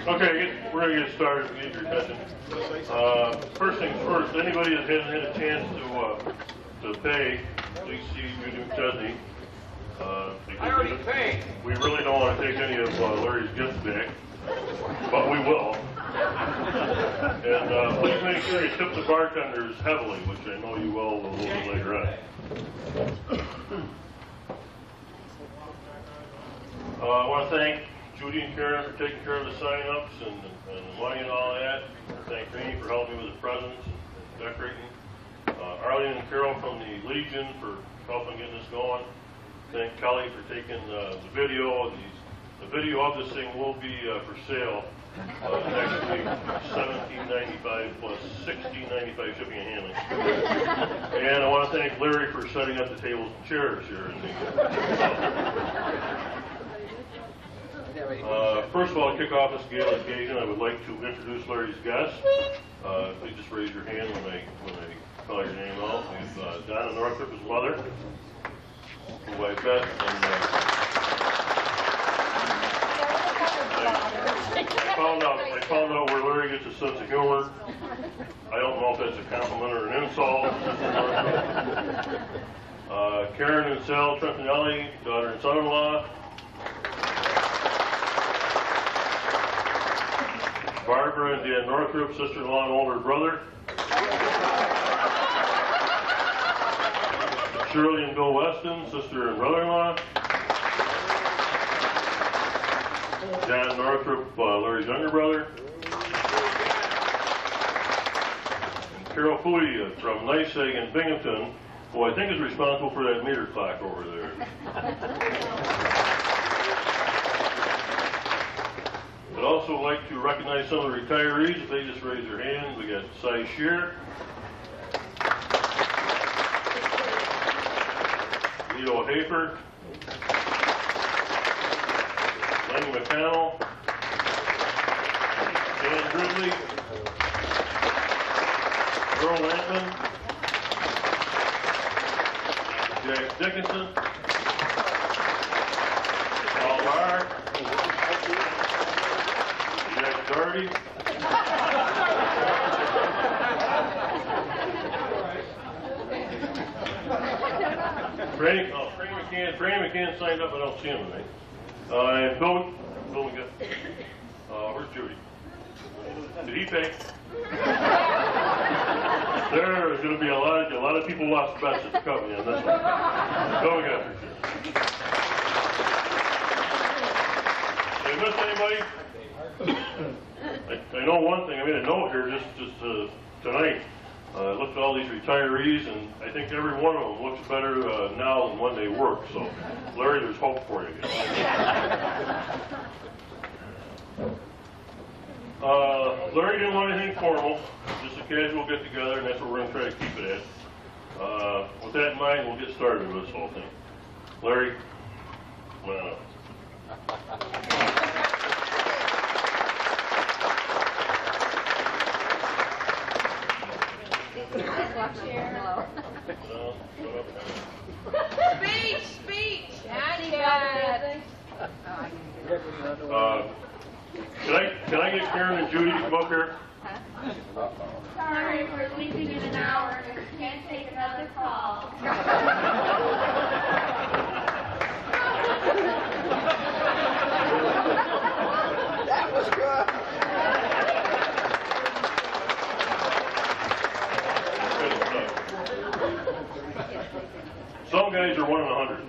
Okay, we're going to get started. We need your attention. First things first, anybody that hasn't had a chance to pay, please see Judy McChesney. I already paid. We really don't want to take any of Larry's gifts back, but we will. And please make sure you tip the bartenders heavily, which I know you will a little bit later on. I want to thank Judy and Karen for taking care of the sign-ups and the money and all that. Thank Rainey for helping me with the presents and decorating. Arlene and Carol from the Legion for helping get this going. Thank Kelly for taking the video. The video of this thing will be for sale next week, $17.95 plus $16.95 shipping and handling. And I want to thank Larry for setting up the tables and chairs here in the first of all, to kick off this gala occasion, I would like to introduce Larry's guests. Please just raise your hand when I call your name out. We have Donna Northrup, his mother, who I bet, and I found out where Larry gets his sense of humor. I don't know if that's a compliment or an insult. Karen and Sal Trentinelli, daughter and son-in-law. Barbara and Dan Northrup, sister-in-law and older brother. Shirley and Bill Weston, sister and brother-in-law. John Northrup, Larry's younger brother. And Carol Fooey from NYSEG in Binghamton, who I think is responsible for that meter clock over there. I'd also like to recognize some of the retirees. If they just raise their hand, we got Cy Shear, Leo Hafer, Lenny McConnell, Dan Gridley, Earl Lampman, Jack Dickinson, Paul Barr, Jack Doherty, Franny McCann signed up, I don't see him tonight. And Bill McGill. Where's Judy? Did he pay? There's going to be a lot of people lost bets at the company on this one. Bill McGill, for sure. Did I miss anybody? I know one thing. I made a note here just tonight. I looked at all these retirees, and I think every one of them looks better now than when they worked. So, Larry, there's hope for you. Larry didn't want anything formal, just a casual get-together, and that's what we're going to try to keep it at. With that in mind, we'll get started with this whole thing. Larry, come on up. Speech! Can I get Karen and Judy to come up here? Sorry, we're leaving in an hour. Can't take another call. That was good. Some guys are 1 in 100.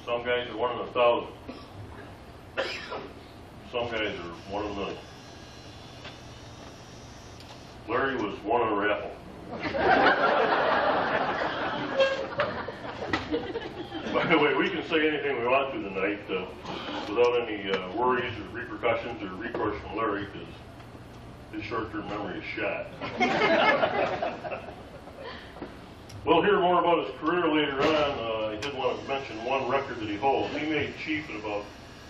Some guys are 1 in 1,000. Some guys are 1 in a million. Larry was 1 in a raffle. By the way, we can say anything we want to tonight without any worries or repercussions or recourse from Larry, because his short-term memory is shot. We'll hear more about his career later on. I did want to mention one record that he holds. He made chief in about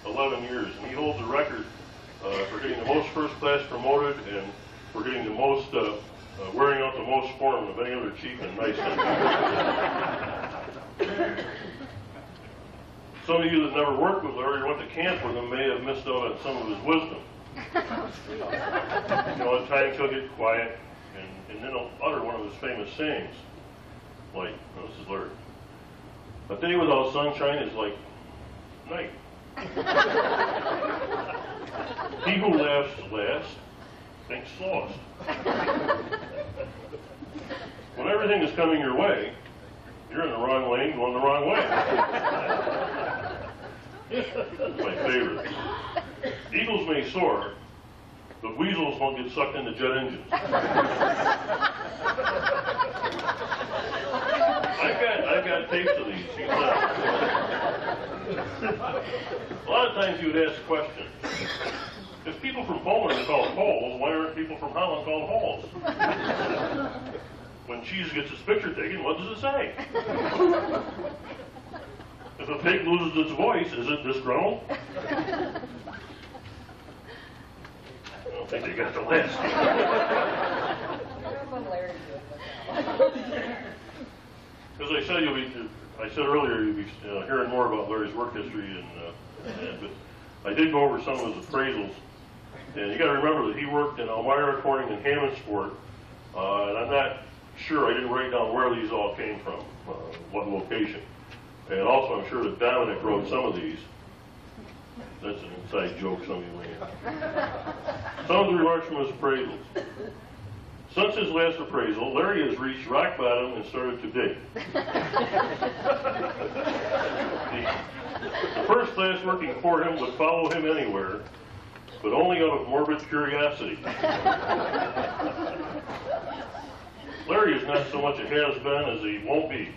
11 years, and he holds a record for getting the most first class promoted and for getting the most, wearing out the most form of any other chief in NYSEG. Some of you that never worked with Larry or went to camp with him may have missed out on some of his wisdom. At times he'll get quiet and then he'll utter one of his famous sayings. Like, this is Larry. A day without sunshine is like night. He who laughs last thinks slowest. When everything is coming your way, you're in the wrong lane going the wrong way. That's my favorite. Eagles may soar, but weasels won't get sucked into jet engines. I've got tapes of these. A lot of times you would ask the question, if people from Poland are called Poles, why aren't people from Holland called Halls? When cheese gets its picture taken, what does it say? If a pig loses its voice, is it disgruntled? I don't think they got the list. As I said, I said earlier, you'll be hearing more about Larry's work history, but I did go over some of his appraisals. And you got to remember that he worked in Elmira, Corning, and Hammondsport, and I'm not sure, I didn't write down where these all came from, what location. And also, I'm sure that Dominic wrote some of these. That's an inside joke, some of you may have. Some of the remarks from his appraisals. Since his last appraisal, Larry has reached rock bottom and started to dig. The first class working for him would follow him anywhere, but only out of morbid curiosity. Larry is not so much a has-been as he won't be.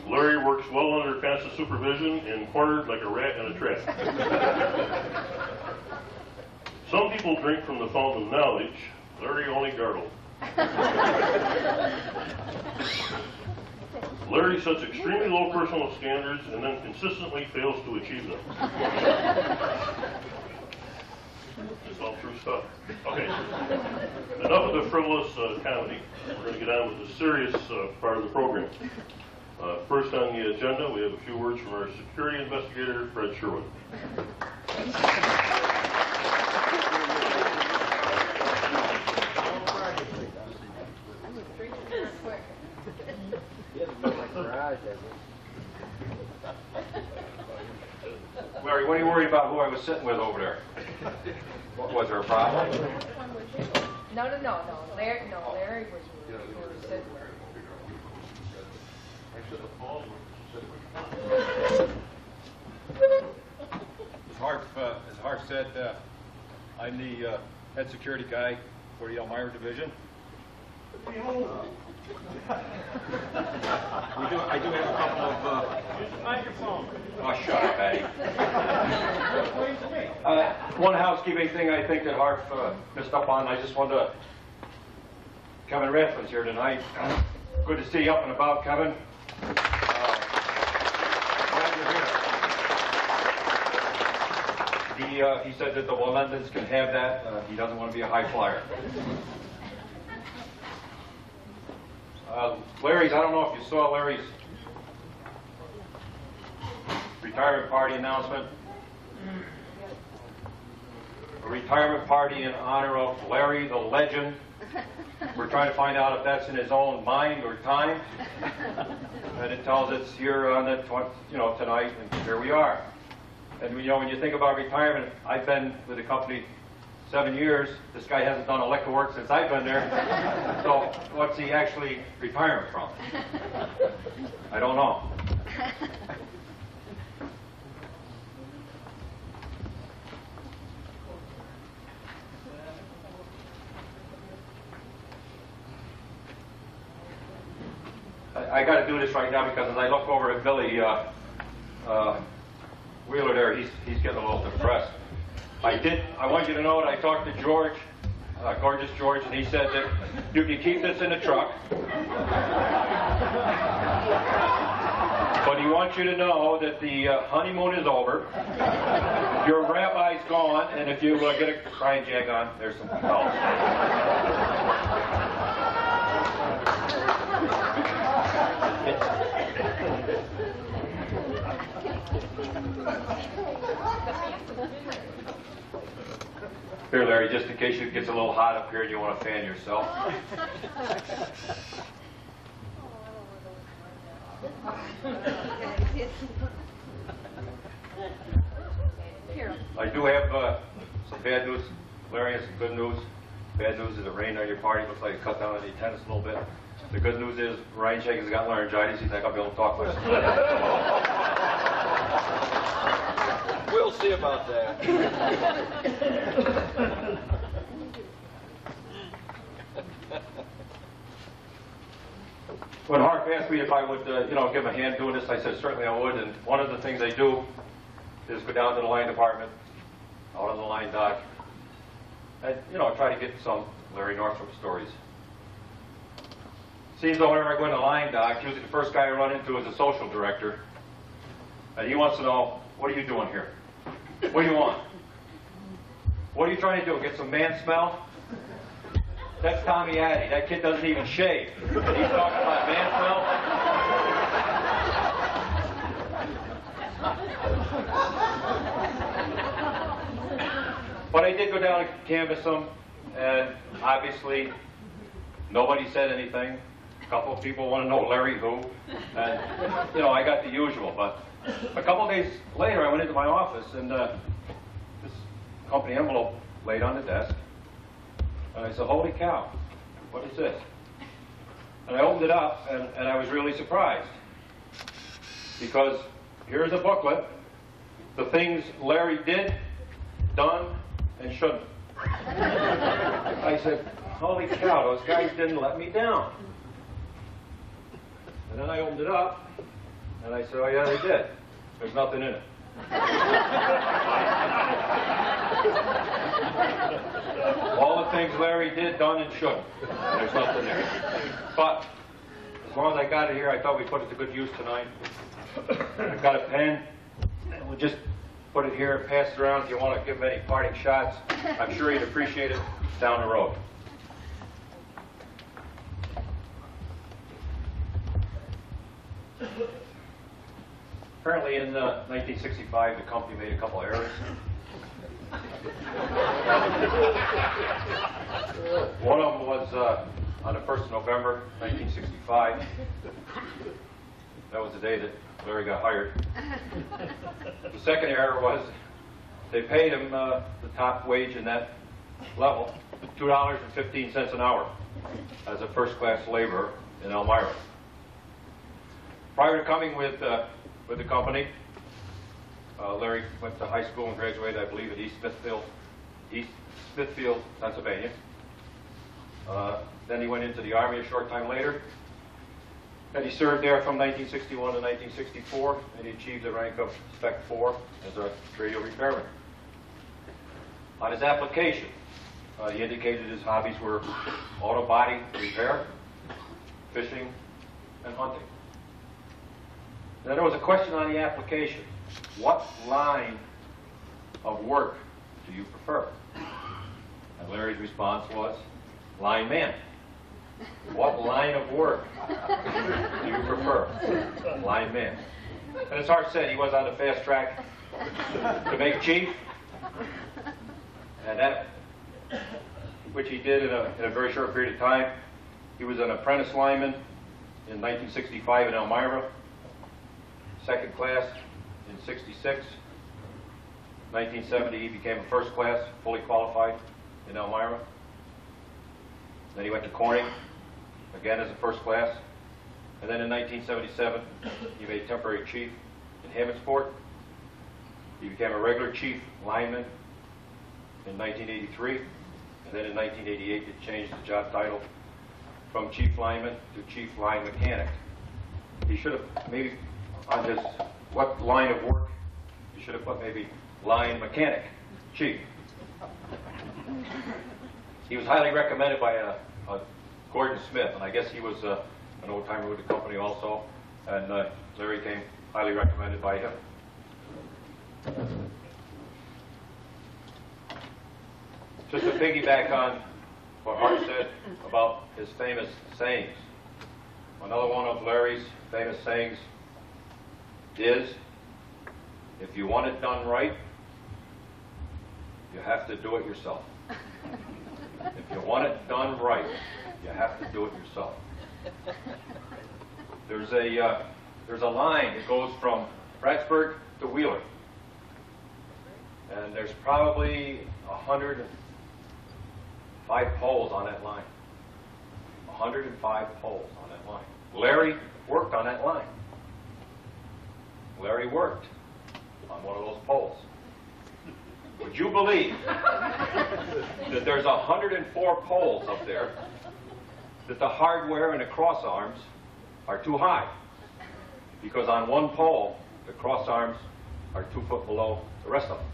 Larry works well under constant supervision and cornered like a rat in a trap. Some people drink from the fountain of knowledge. Larry only gargled. Larry sets extremely low personal standards and then consistently fails to achieve them. It's all true stuff. Okay, enough of the frivolous comedy. We're going to get on with the serious part of the program. First on the agenda, we have a few words from our security investigator, Fred Sherwood. Larry, what are you worried about who I was sitting with over there? What, was there a problem? No. Larry was sitting there. As Harf said, I'm the head security guy for the Elmira division. I do have a couple of... Use the microphone. Oh, shut up, Eddie. One housekeeping thing I think that Harf missed up on. I just wanted to... Kevin Rathlin's here tonight. Good to see you up and about, Kevin. Glad you're here. He said that the Walendans can have that. He doesn't want to be a high flyer. Larry's, I don't know if you saw Larry's retirement party announcement. A retirement party in honor of Larry the Legend. We're trying to find out if that's in his own mind or time. And it tells us here on the, tonight, and here we are. And when you think about retirement, I've been with the company 7 years. This guy hasn't done a lick of work since I've been there. So what's he actually retiring from? I don't know. I got to do this right now because as I look over at Billy Wheeler there, he's getting a little depressed. I want you to know that I talked to George, gorgeous George, and he said that you can keep this in the truck. But he wants you to know that the honeymoon is over. Your rabbi's gone, and if you get a crying jag on, there's some else. Here, Larry, just in case it gets a little hot up here and you want to fan yourself. I do have some bad news. Larry has some good news. Bad news is it rained on your party. Looks like it cut down on the attendance a little bit. The good news is Ryan Jenkins has got laryngitis. He's not going to be able to talk much. We'll see about that. When Harp asked me if I would, give him a hand doing this, I said certainly I would. And one of the things I do is go down to the line department, out on the line dock, and try to get some Larry Northrup stories. Seems though whenever I go in the line dock, usually the first guy I run into is the social director, and he wants to know, what are you doing here? What do you want? What are you trying to do? Get some man smell? That's Tommy Addy. That kid doesn't even shave. And he's talking about man smell? But I did go down and canvass them, and obviously nobody said anything. A couple of people want to know Larry who, and I got the usual. But a couple of days later, I went into my office, and this company envelope laid on the desk, and I said, "Holy cow, what is this?" And I opened it up, and I was really surprised, because here's a booklet, the things Larry did, done, and shouldn't. I said, "Holy cow, those guys didn't let me down." And then I opened it up, and I said, "Oh yeah, they did. There's nothing in it." All the things Larry did, done, and shouldn't. There's nothing there. But as long as I got it here, I thought we'd put it to good use tonight. I've got a pen, and we'll just put it here and pass it around if you want to give him any parting shots. I'm sure he'd appreciate it down the road. Apparently in 1965, the company made a couple errors. One of them was on the 1st of November, 1965. That was the day that Larry got hired. The second error was they paid him the top wage in that level, $2.15 an hour, as a first-class laborer in Elmira. Prior to coming with the company, Larry went to high school and graduated, I believe, at East Smithfield, Pennsylvania. Then he went into the Army a short time later, and he served there from 1961 to 1964, and he achieved the rank of Spec 4 as a radio repairman. On his application, he indicated his hobbies were auto body repair, fishing, and hunting. Then there was a question on the application: what line of work do you prefer? And Larry's response was, lineman. What line of work do you prefer? Lineman. And as Hart said, he was on the fast track to make chief, and that, which he did in a very short period of time. He was an apprentice lineman in 1965 in Elmira, second class in 66. 1970, he became a first class, fully qualified in Elmira. Then he went to Corning, again as a first class. And then in 1977, he made temporary chief in Hammondsport. He became a regular chief lineman in 1983. And then in 1988, he changed the job title from chief lineman to chief line mechanic. He should have maybe, on his what line of work, he should have put maybe line mechanic, chief. He was highly recommended by a Gordon Smith, and I guess he was an old-timer with the company also, and Larry came highly recommended by him. Just to piggyback on what Hart said about his famous sayings, another one of Larry's famous sayings is, If you want it done right, you have to do it yourself. If you want it done right, you have to do it yourself. There's a line that goes from Prattsburg to Wheeler, and there's probably 105 poles on that line. 105 poles on that line. Larry worked on that line. Larry worked on one of those poles. Would you believe that there's 104 poles up there, that the hardware and the cross arms are too high? Because on one pole, the cross arms are 2 foot below the rest of them.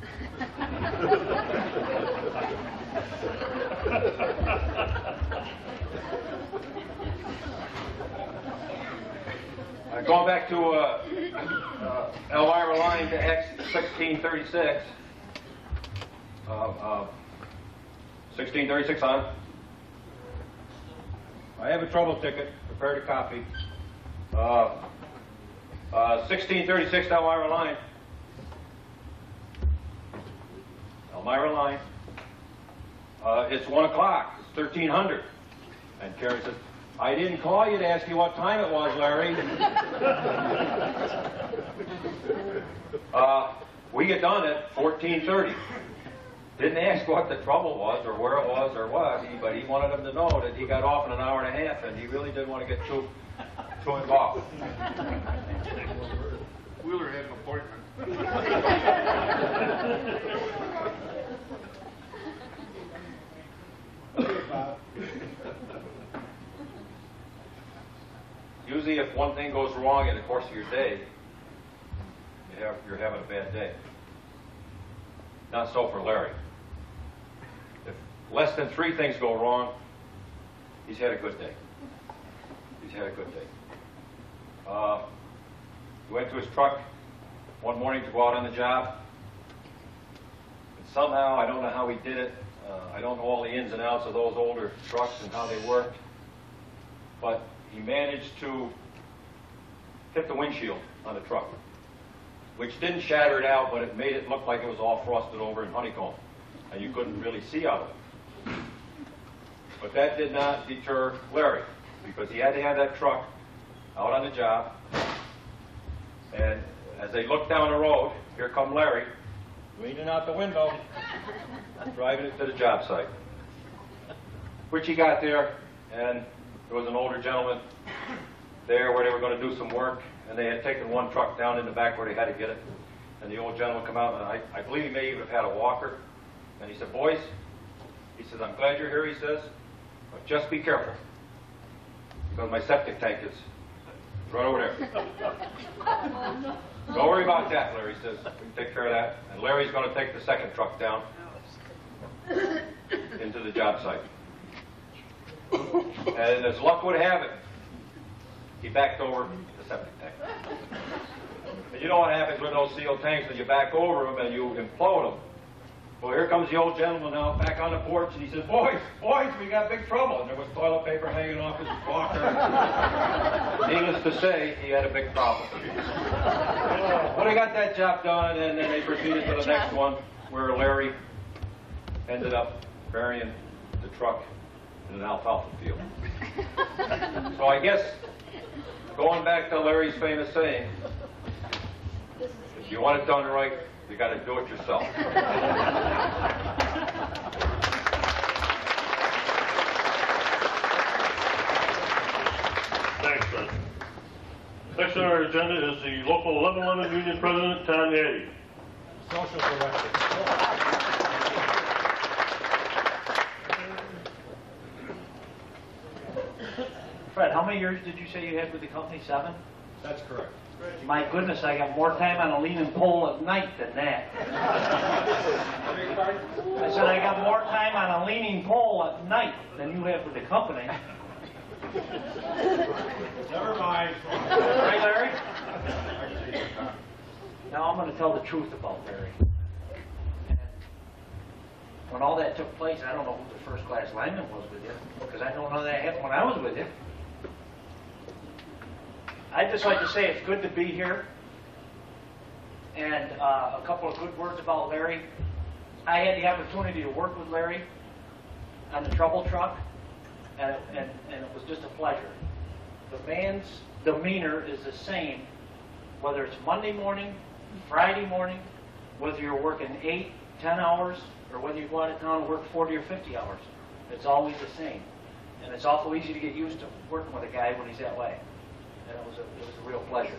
Going back to Elvira line to X 1636. 1636 on. I have a trouble ticket. Prepared a copy. 1636 Elvira line. Elvira line. It's 1 o'clock. It's 1300. And Karen says, I didn't call you to ask you what time it was, Larry. We get done at 14:30. Didn't ask what the trouble was or where it was or what, but he wanted them to know that he got off in an hour and a half, and he really didn't want to get too involved. Wheeler had an appointment. Usually if one thing goes wrong in the course of your day, you're having a bad day. Not so for Larry. If less than 3 things go wrong, he's had a good day. He's had a good day. He went to his truck one morning to go out on the job. And somehow, I don't know how he did it. I don't know all the ins and outs of those older trucks and how they worked. But he managed to hit the windshield on the truck, which didn't shatter it out, but it made it look like it was all frosted over in honeycomb, and you couldn't really see out of it. But that did not deter Larry, because he had to have that truck out on the job, and as they looked down the road, here come Larry, leaning out the window, driving it to the job site. Which he got there, and there was an older gentleman there where they were going to do some work, and they had taken one truck down in the back where they had to get it. And the old gentleman come out, and I believe he may even have had a walker. And he said, boys, he says, I'm glad you're here, he says, but just be careful, because my septic tank is right over there. Don't worry about that, Larry says. We can take care of that. And Larry's going to take the second truck down into the job site. And as luck would have it, he backed over the septic tank. And you know what happens with those sealed tanks when you back over them and you implode them. Well, here comes the old gentleman now back on the porch, and he says, boys, we got big trouble. And there was toilet paper hanging off his walker. Needless to say, he had a big problem. Well, they got that job done, and then they proceeded to the next one, where Larry ended up burying the truck in an alfalfa field. So I guess, going back to Larry's famous saying, if you want it done right, you got to do it yourself. Thanks, Fred. Next on our agenda is the local 1111 union president, Tom Addy. Social director. Fred, how many years did you say you had with the company? 7? That's correct. My goodness, I got more time on a leaning pole at night than that. I said I got more time on a leaning pole at night than you have with the company. Never mind. Right, Larry? Now I'm going to tell the truth about Larry. When all that took place, I don't know who the first class lineman was with you, because I know none of that happened when I was with you. I'd just like to say it's good to be here. And a couple of good words about Larry. I had the opportunity to work with Larry on the trouble truck, and it was just a pleasure. The man's demeanor is the same, whether it's Monday morning, Friday morning, whether you're working 8, 10 hours, or whether you go out of town and work 40 or 50 hours. It's always the same. And it's awful easy to get used to working with a guy when he's that way. And it was a real pleasure.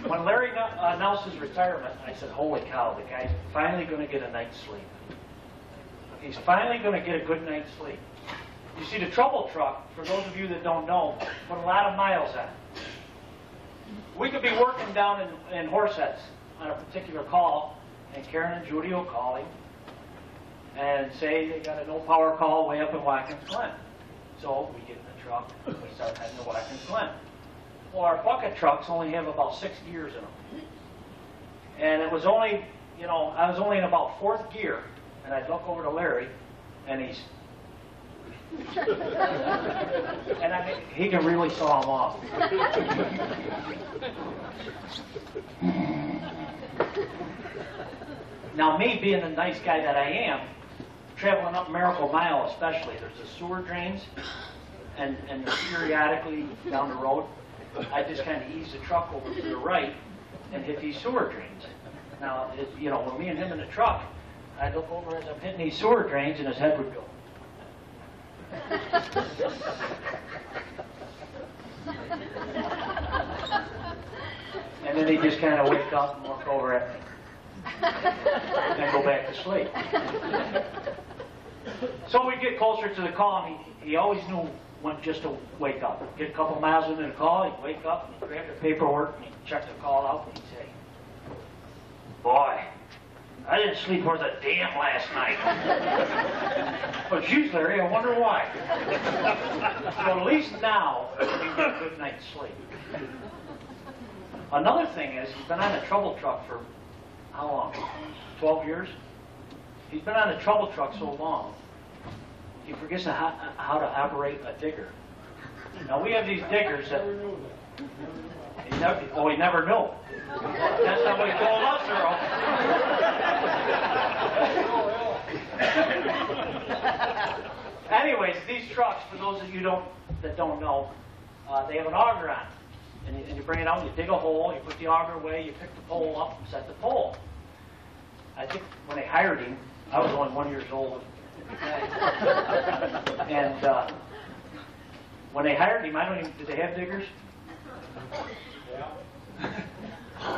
When Larry announced his retirement, I said, holy cow, the guy's finally going to get a night's sleep. He's finally going to get a good night's sleep. You see, the trouble truck, for those of you that don't know, put a lot of miles on it. We could be working down in Horseheads on a particular call, and Karen and Judy will call him and say they got a no-power call way up in Watkins Glen. So we get in the truck and we start heading to Watkins Glen. Well, our bucket trucks only have about 6 gears in them. And it was only, I was only in about 4th gear, and I'd look over to Larry, and he's... and I mean, he can really saw him off. Now, me being the nice guy that I am, traveling up Miracle Mile especially, there's the sewer drains, and periodically down the road, I just kind of ease the truck over to the right and hit these sewer drains. Now, when me and him in the truck, I'd look over as I'm hitting these sewer drains, and his head would go. And then he'd just kind of wake up and look over at me and go back to sleep. So we'd get closer to the call, and he always knew when just to wake up. Get a couple miles into the call, he'd wake up, and he'd grab the paperwork, and he'd check the call out, and he'd say, boy, I didn't sleep worth a damn last night. But geez, Larry, I wonder why. So at least now, we get a good night's sleep. Another thing is, he's been on a trouble truck for how long? 12 years? He's been on a trouble truck so long, he forgets how to operate a digger. Now, we have these diggers that... He never knew. That's not what he told us, Earl. Anyways, these trucks, for those of you that don't know, they have an auger on it. And you bring it out, you dig a hole, you put the auger away, you pick the pole up, and set the pole. I think when they hired him, I was only 1 year old. And when they hired him, did they have diggers?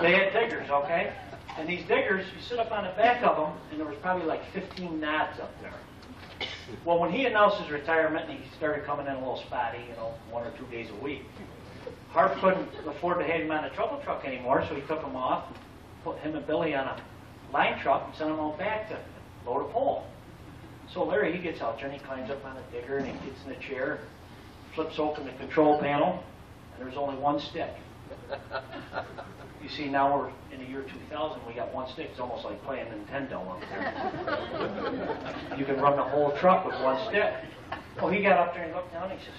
They had diggers, okay? And these diggers, you sit up on the back of them, and there was probably like 15 knobs up there. Well, when he announced his retirement and he started coming in a little spotty, 1 or 2 days a week, Harp couldn't afford to have him on a trouble truck anymore, so he took him off, put him and Billy on a line truck, and sent them all back to load a pole. So Larry, he gets out there, and he climbs up on the digger, and he gets in the chair, flips open the control panel, and there's only one stick. You see, now we're in the year 2000, we got one stick. It's almost like playing Nintendo up there. You can run the whole truck with one stick. Well, he got up there and looked down, and he says,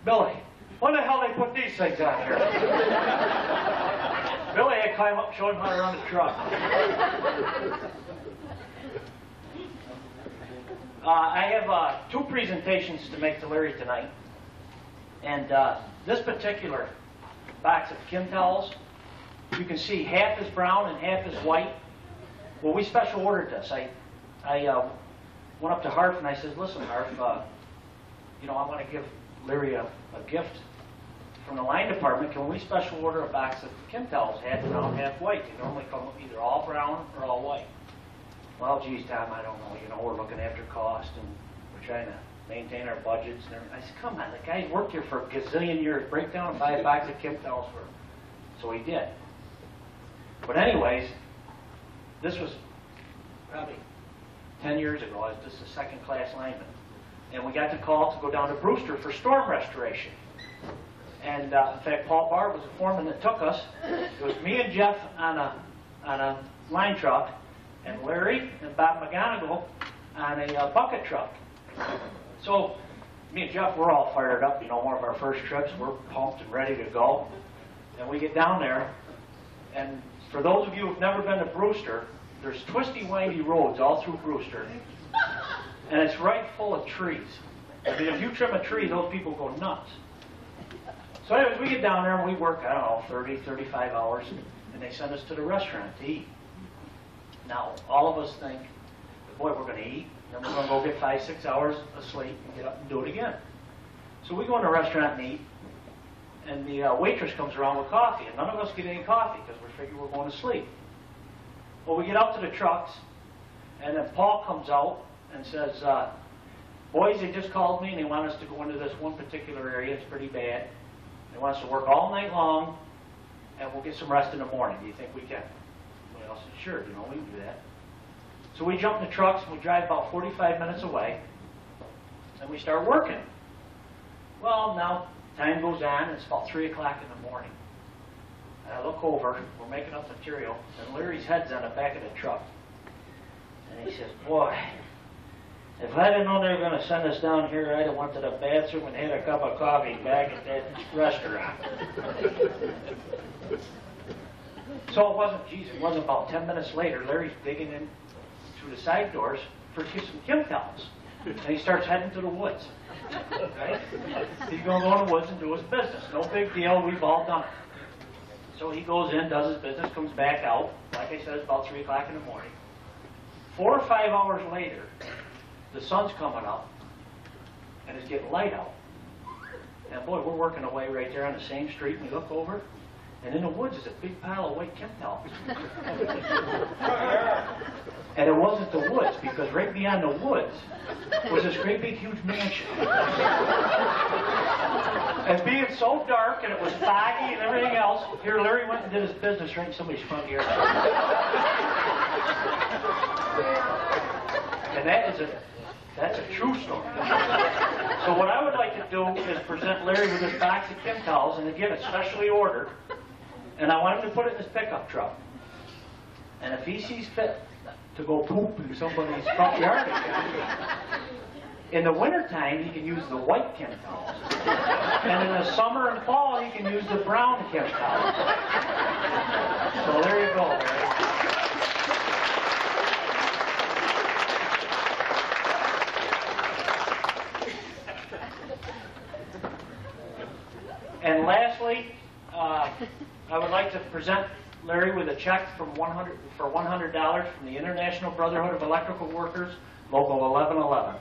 Billy, what the hell they put these things on here? Billy had to climb up and show him how to run the truck. I have 2 presentations to make to Larry tonight. And this particular box of Kim towels, you can see half is brown and half is white. Well, we special ordered this. I went up to Harf and I said, listen, Harf, I want to give Larry a gift from the line department. Can we special order a box of Kim towels, half brown, half white? They normally come either all brown or all white. Well, geez, Tom, I don't know. We're looking after cost and we're trying to maintain our budgets and everything. I said, come on, the guy's worked here for a gazillion years. Break down and buy a box of Kim towels for him. So he did. But anyways, this was probably 10 years ago. I was just a second-class lineman. And we got the call to go down to Brewster for storm restoration. And in fact, Paul Barr was the foreman that took us. It was me and Jeff on a line truck, and Larry and Bob McGonigal on a bucket truck. So me and Jeff, we're all fired up. You know, one of our first trips, we're pumped and ready to go. And we get down there, and for those of you who've never been to Brewster, there's twisty, windy roads all through Brewster, and it's right full of trees. I mean, if you trim a tree, those people go nuts. So anyways, we get down there and we work, I don't know, 30, 35 hours, and they send us to the restaurant to eat. Now, all of us think, boy, we're going to eat, then we're going to go get 5, 6 hours of sleep and get up and do it again. So we go in the restaurant and eat, and the waitress comes around with coffee, and none of us get any coffee because we figure we're going to sleep. Well, we get out to the trucks, and then Paul comes out and says, boys, they just called me and they want us to go into this one particular area. It's pretty bad. They want us to work all night long, and we'll get some rest in the morning. Do you think we can? Well, I said, sure, you know, we can do that. So we jump in the trucks, and we drive about 45 minutes away, and we start working. Well, now time goes on, it's about 3 o'clock in the morning. And I look over, we're making up material, and Larry's head's on the back of the truck. And he says, boy, if I'd have known they were going to send us down here, I'd have went to the bathroom and had a cup of coffee back at that restaurant. So it wasn't about 10 minutes later, Larry's digging in through the side doors for some Kim towels. And he starts heading to the woods. Right? He's going to go in the woods and do his business. No big deal, we've all done it. So he goes in, does his business, comes back out. Like I said, it's about 3 o'clock in the morning. 4 or 5 hours later, the sun's coming up, and it's getting light out. And boy, we're working away right there on the same street, and we look over, and in the woods is a big pile of white Kim towels. And it wasn't the woods, because right beyond the woods was this great big huge mansion. And being so dark, and it was foggy and everything else, here Larry went and did his business right in somebody's front yard. And that's a true story. So what I would like to do is present Larry with this box of Kim towels, and again, it's specially ordered, and I want him to put it in his pickup truck. And if he sees fit to go poop in somebody's front yard again, in the wintertime, he can use the white Kim towels. And in the summer and fall, he can use the brown Kim towels. So there you go, Larry. And lastly, I would like to present Larry with a check for $100 from the International Brotherhood of Electrical Workers, Local 1111.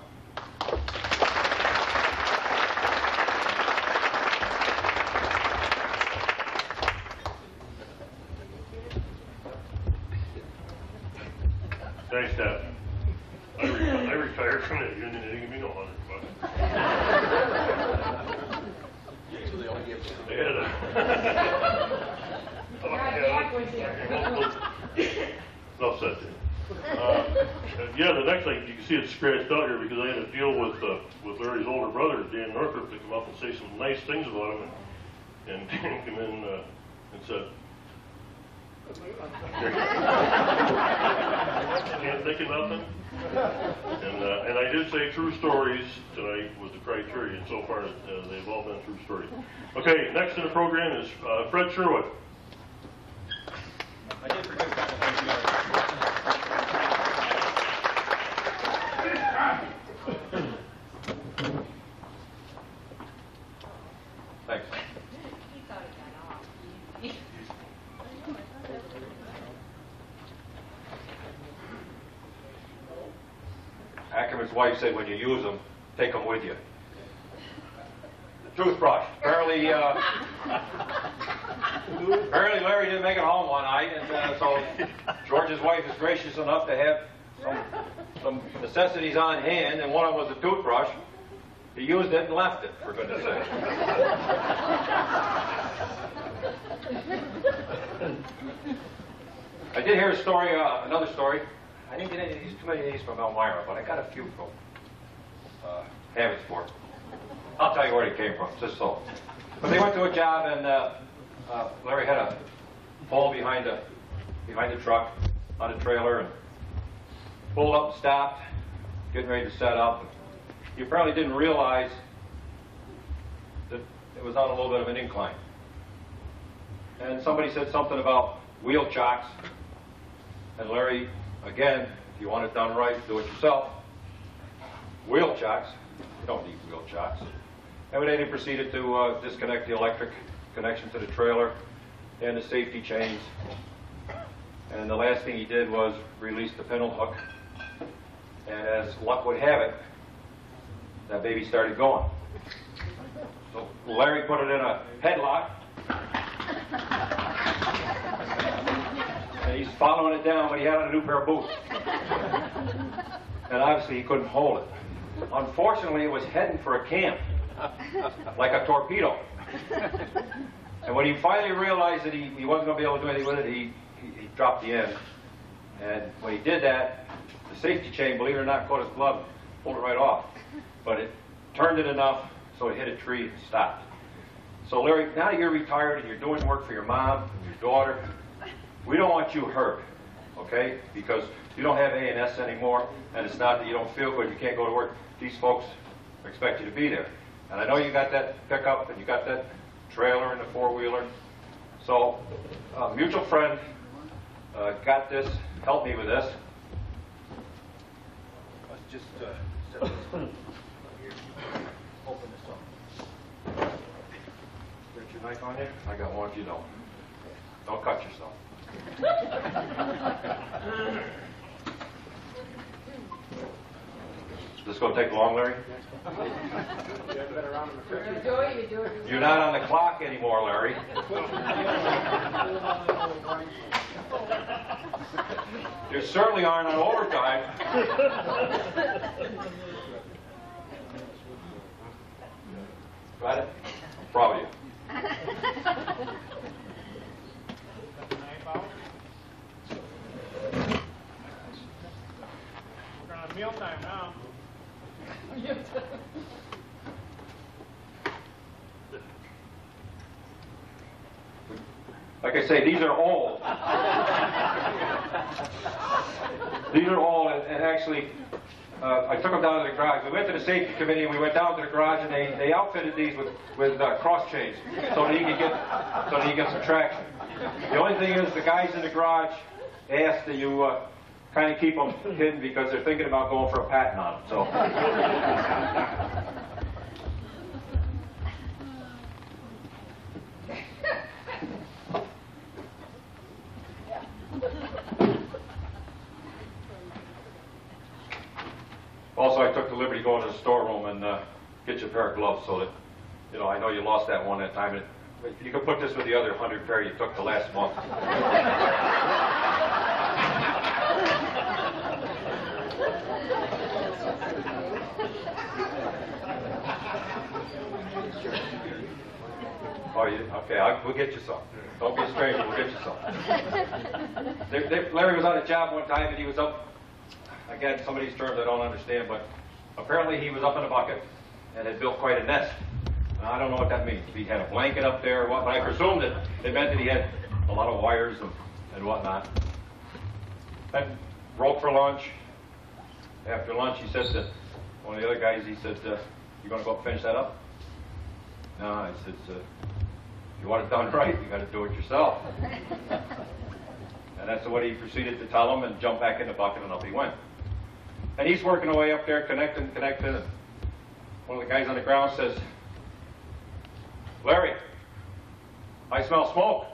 Thanks, Dad. I retired from the union. They didn't give me no $100. Usually they only give you. They had enough said there. Yeah, the next thing, you can see it's scratched out here because I had to deal with Larry's older brother, Dan Northrup, to come up and say some nice things about him. And Dan came in and said, can't think of nothing. And I did say true stories tonight was the criteria, and so far they've all been true stories. Okay, next in the program is Fred Sherwood. I did forget a couple things. Thanks. Ackerman's wife said when you use them, take them with you. Toothbrush. Apparently Larry didn't make it home one night, and so George's wife is gracious enough to have some necessities on hand, and one of them was a toothbrush. He used it and left it, for goodness sake. I did hear a story, another story. I didn't get too many of these from Elmira, but I got a few from Hammondsport. I'll tell you where they came from, just so. But they went to a job, and Larry had a pole behind the truck on a trailer, and pulled up and stopped, getting ready to set up. He apparently didn't realize it was on a little bit of an incline. And somebody said something about wheel chocks. And Larry, again, if you want it done right, do it yourself. Wheel chocks. You don't need wheel chocks. And then he proceeded to disconnect the electric connection to the trailer and the safety chains. And the last thing he did was release the pintle hook. And as luck would have it, that baby started going. So Larry put it in a headlock. And he's following it down, but he had on a new pair of boots. And obviously he couldn't hold it. Unfortunately, it was heading for a camp, like a torpedo. And when he finally realized that he wasn't going to be able to do anything with it, he dropped the end. And when he did that, the safety chain, believe it or not, caught his glove, pulled it right off. But it turned it enough so it hit a tree and stopped. So Larry, now that you're retired and you're doing work for your mom and your daughter, we don't want you hurt, okay? Because you don't have A&S anymore, and it's not that you don't feel good, you can't go to work. These folks expect you to be there. And I know you got that pickup and you got that trailer and the four-wheeler. So a mutual friend got this, helped me with this. Let's just set this one here. Open this up. Got your knife on you? I got one if you don't. Don't cut yourself. Is this going to take long, Larry? You're not on the clock anymore, Larry. You certainly aren't on overtime. Got it? I'm proud of you. We're on mealtime now. Like I say, these are old. These are old, and actually, I took them down to the garage. We went to the safety committee, and we went down to the garage, and they outfitted these with cross chains so that he could get some traction. The only thing is, the guys in the garage asked that you kind of keep them hidden because they're thinking about going for a patent on them. So. Also, I took the liberty to go into the storeroom and get you a pair of gloves so that, you know, I know you lost that one that time. You can put this with the other 100 pair you took the last month. Oh, okay, we'll get you some. Don't be a stranger, we'll get you some. Larry was on a job one time and he was up, again, some of these terms I don't understand, but apparently he was up in a bucket and had built quite a nest. And I don't know what that means. If he had a blanket up there or what, but I presumed that it meant that he had a lot of wires and whatnot. Then broke for lunch. After lunch, he said to one of the other guys, he said, you going to go up and finish that up? No, I said, if you want it done right, you got to do it yourself. And that's what he proceeded to tell him and jump back in the bucket and up he went. And he's working away up there, connecting. And one of the guys on the ground says, Larry, I smell smoke.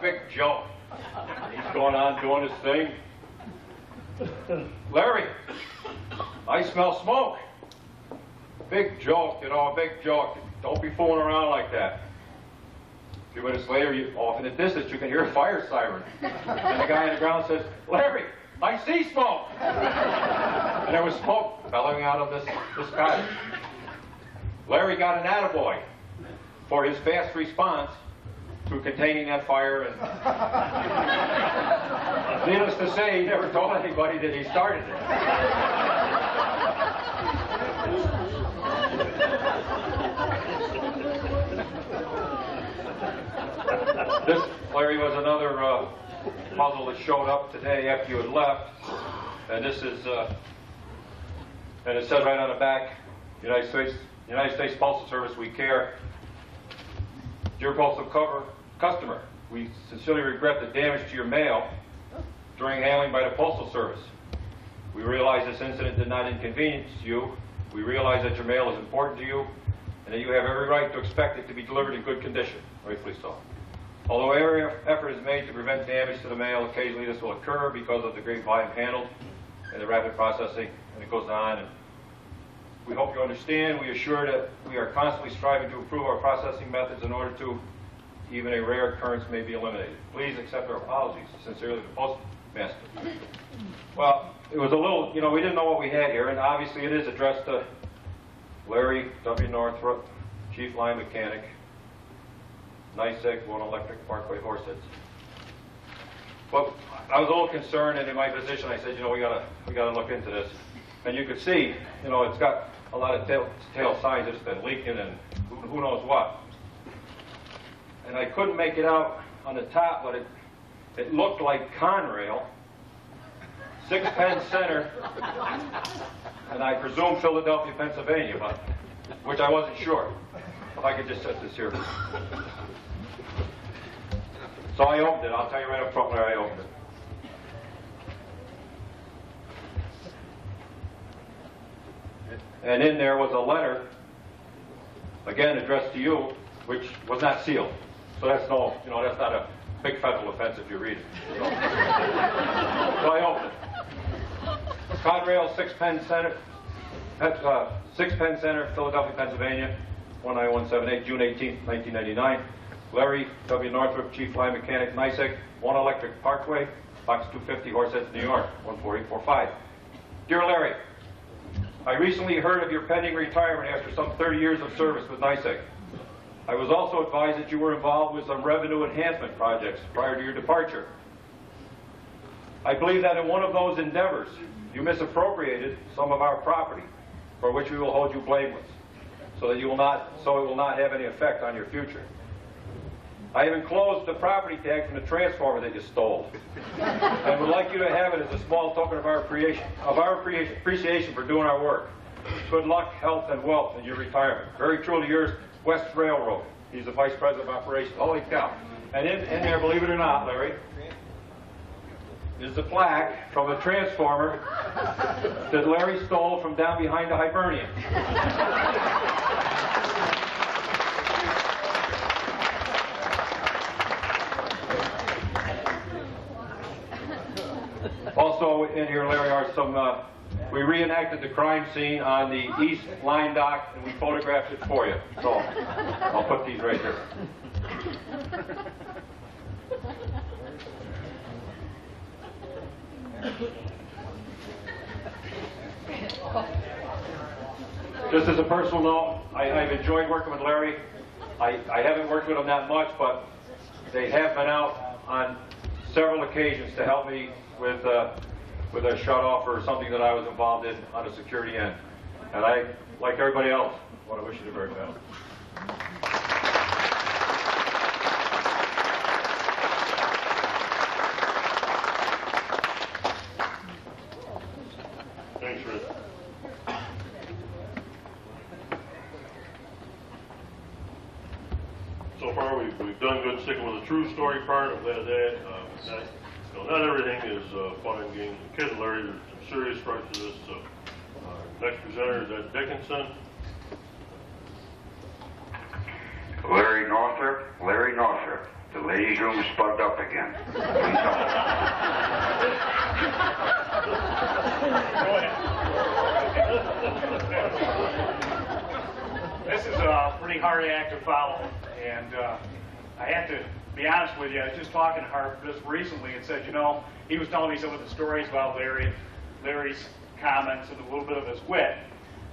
Big joke. He's going on doing his thing. Larry, I smell smoke. Big joke, you know, a big joke. Don't be fooling around like that. A few minutes later, off in the distance, you can hear a fire siren. And the guy on the ground says, Larry, I see smoke. And there was smoke bellowing out of this guy. Larry got an attaboy for his fast response to containing that fire. And needless to say, he never told anybody that he started it. This, Larry, was another puzzle that showed up today after you had left. And this is, and it says right on the back, United States United States Postal Service, we care. Dear Postal customer, we sincerely regret the damage to your mail during handling by the Postal Service. We realize this incident did not inconvenience you. We realize that your mail is important to you and that you have every right to expect it to be delivered in good condition, rightfully so. Although every effort is made to prevent damage to the mail, occasionally this will occur because of the great volume handled and the rapid processing, and it goes on. And we hope you understand. We assure that we are constantly striving to improve our processing methods in order to even a rare occurrence may be eliminated. Please accept our apologies. Sincerely, the Postmaster. Well, it was a little, we didn't know what we had here, and obviously it is addressed to Larry W. Northrup, Chief Line Mechanic, NYSEG, One Electric Parkway, Horseheads. But I was a little concerned, and in my position, I said, we gotta look into this. And you could see, it's got a lot of tail signs that's been leaking, and who knows what. And I couldn't make it out on the top, but it looked like Conrail, 6 Penn Center, and I presume Philadelphia, Pennsylvania, but which I wasn't sure. If I could just set this here. So I opened it. I'll tell you right up front where I opened it. And in there was a letter, again addressed to you, which was not sealed. So that's that's not a big federal offense if you read it. So I opened it. Conrail, 6 Penn Center, 6 Penn Center, Philadelphia, Pennsylvania, 19178, June 18, 1999. Larry W. Northrup, Chief Line Mechanic, NYSEG, One Electric Parkway, Box 250, Horseheads, New York, 14845. Dear Larry, I recently heard of your pending retirement after some 30 years of service with NYSEG. I was also advised that you were involved with some revenue enhancement projects prior to your departure. I believe that in one of those endeavors, you misappropriated some of our property, for which we will hold you blameless, so it will not have any effect on your future. I have enclosed the property tag from the transformer that you stole, and would like you to have it as a small token of our appreciation for doing our work. Good luck, health, and wealth in your retirement. Very truly yours, West Railroad. He's the Vice President of Operations. Holy cow. And in there, believe it or not, Larry, is the plaque from the transformer that Larry stole from down behind the Hibernian. Also in here, Larry, are some, we reenacted the crime scene on the East Line Dock, and we photographed it for you. So I'll put these right there. Just as a personal note, I've enjoyed working with Larry. I haven't worked with him that much, but they have been out on several occasions to help me with a shut-off or something that I was involved in on the security end. And I, like everybody else, want to wish you the very best. Thanks, Rick. So far, we've done good sticking with the true story part. I'm glad of that. Not everything is fun and games with kids, Larry. There's some serious parts to this. Next presenter is Ed Dickinson. Larry Northrup. The ladies' room is plugged up again. This is a pretty hard act to follow, and I have to be honest with you. I was just talking to Harp just recently and said, he was telling me some of the stories about Larry's comments and a little bit of his wit.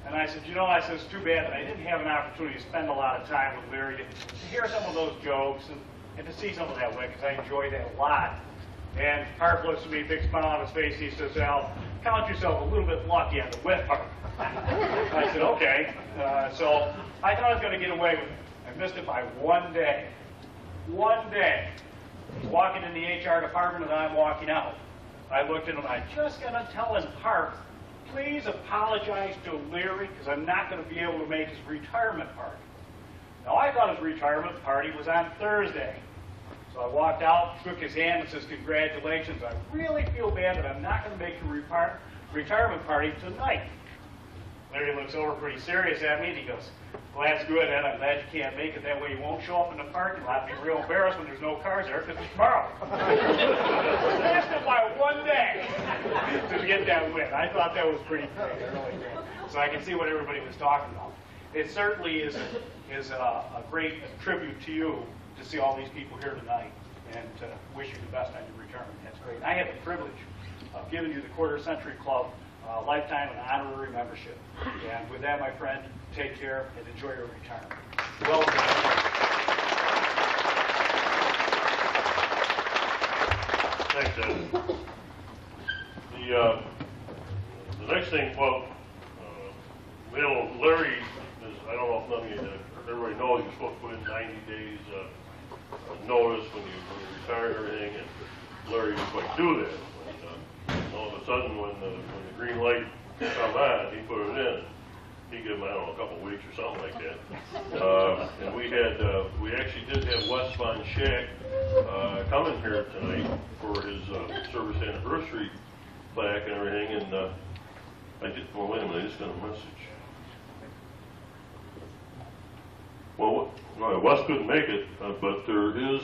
And I said, it's too bad that I didn't have an opportunity to spend a lot of time with Larry to hear some of those jokes and to see some of that wit, because I enjoyed that a lot. And Harp looks at me, big smile on his face. He says, Al, count yourself a little bit lucky on the wit part. I said, okay. So I thought I was going to get away with it. I missed it by one day. One day. He's walking in the HR department and I'm walking out. I looked at him and I just got to telling Harp, please apologize to Larry because I'm not going to be able to make his retirement party. Now, I thought his retirement party was on Thursday. So I walked out, shook his hand, and says, congratulations. I really feel bad that I'm not going to make your retirement party tonight. Larry looks over pretty serious at me, and he goes, well, that's good, Ed. I'm glad you can't make it. That way you won't show up in the parking lot and be real embarrassed when there's no cars there because it's tomorrow. Missed it by 1 day to get that win. I thought that was pretty great. I really did. So I can see what everybody was talking about. It certainly is a great tribute to you to see all these people here tonight and to wish you the best on your retirement. That's great. And I have the privilege of giving you the Quarter Century Club lifetime and honorary membership. And with that, my friend, take care and enjoy your retirement. Welcome. Thanks, Ed. The next thing, well, Larry is, I don't know if none of you, everybody knows you're supposed to put in 90 days notice when you retire and everything, and Larry didn't quite do that. And, all of a sudden, when the green light come on, he put it in. He gave him, I don't know, a couple of weeks or something like that. And we actually did have Wes Von Schack coming here tonight for his service anniversary plaque and everything. And well, wait a minute, I just got a message. Well, Wes couldn't make it, but there is.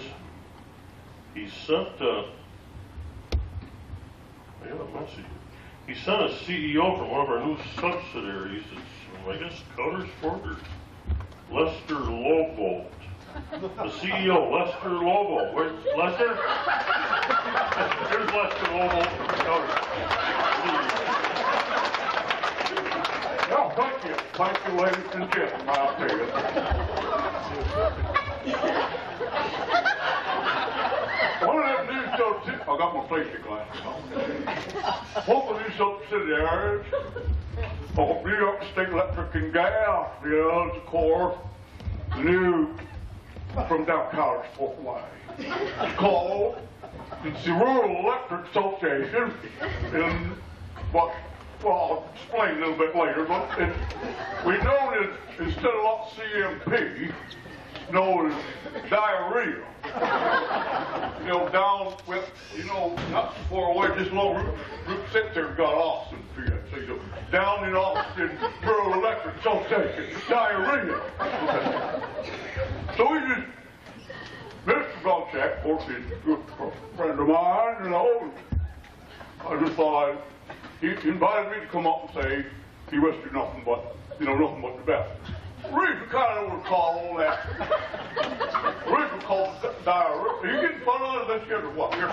He sent. I got a message. He sent a CEO from one of our new subsidiaries. It's, I guess, Cuttersford or Lester Lobo. The CEO, Lester Lobo. Where's Lester? Here's Lester Lobo from Cuttersford. Well, thank you. Thank you, ladies and gentlemen. I'll tell you. One of them new subsidiaries, I got my safety glasses on. One of the new subsidiaries of New York State Electric and Gas is, of course, new from down Cuttersford Way. It's called, it's the Rural Electric Association, and what, well, I'll explain a little bit later, but we know that instead of CMP, known as diarrhea. You know, down with, you know, not too far away, just little Route 6 there got Austin for you. So you go down in Austin, Rural Electric Association, diarrhea. So we just, Mr. Bronchak, of course, he's a good friend of mine, you know, I just thought he invited me to come up and say he wished you nothing but, you know, nothing but the best. Reed, we kind of recall that. Reed recalls diarrhea. Are you getting fun out of this yet or what? Here,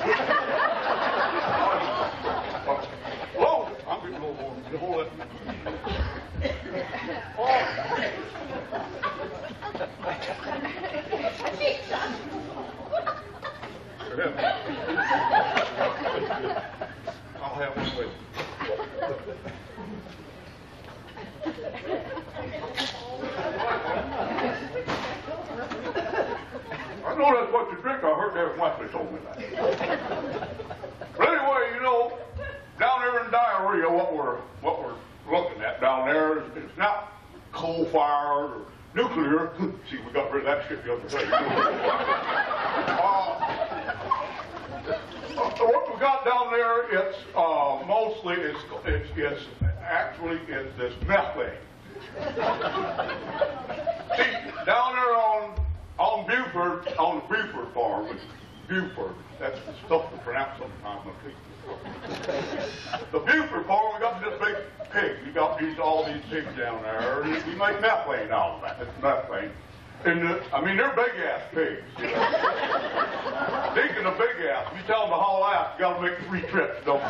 hello? I'm getting a little more. Hold it. I'll have one with you. I know that's what you drink. I heard Darren Wesley told me that. But anyway, you know, down there in diarrhea, what we're looking at down there is not coal-fired or nuclear. See, we got rid of that shit the other day. What we got down there, it's mostly it's this methane. See, down there on Buford, on the Buford farm, Buford, that's the stuff to pronounce sometimes. The Buford farm, we got this big pig. We got all these pigs down there, and we make methane out of that. It's methane. And I mean, they're big-ass pigs, you know. Speaking of big-ass, you tell them to haul ass, you got to make 3 trips, don't you?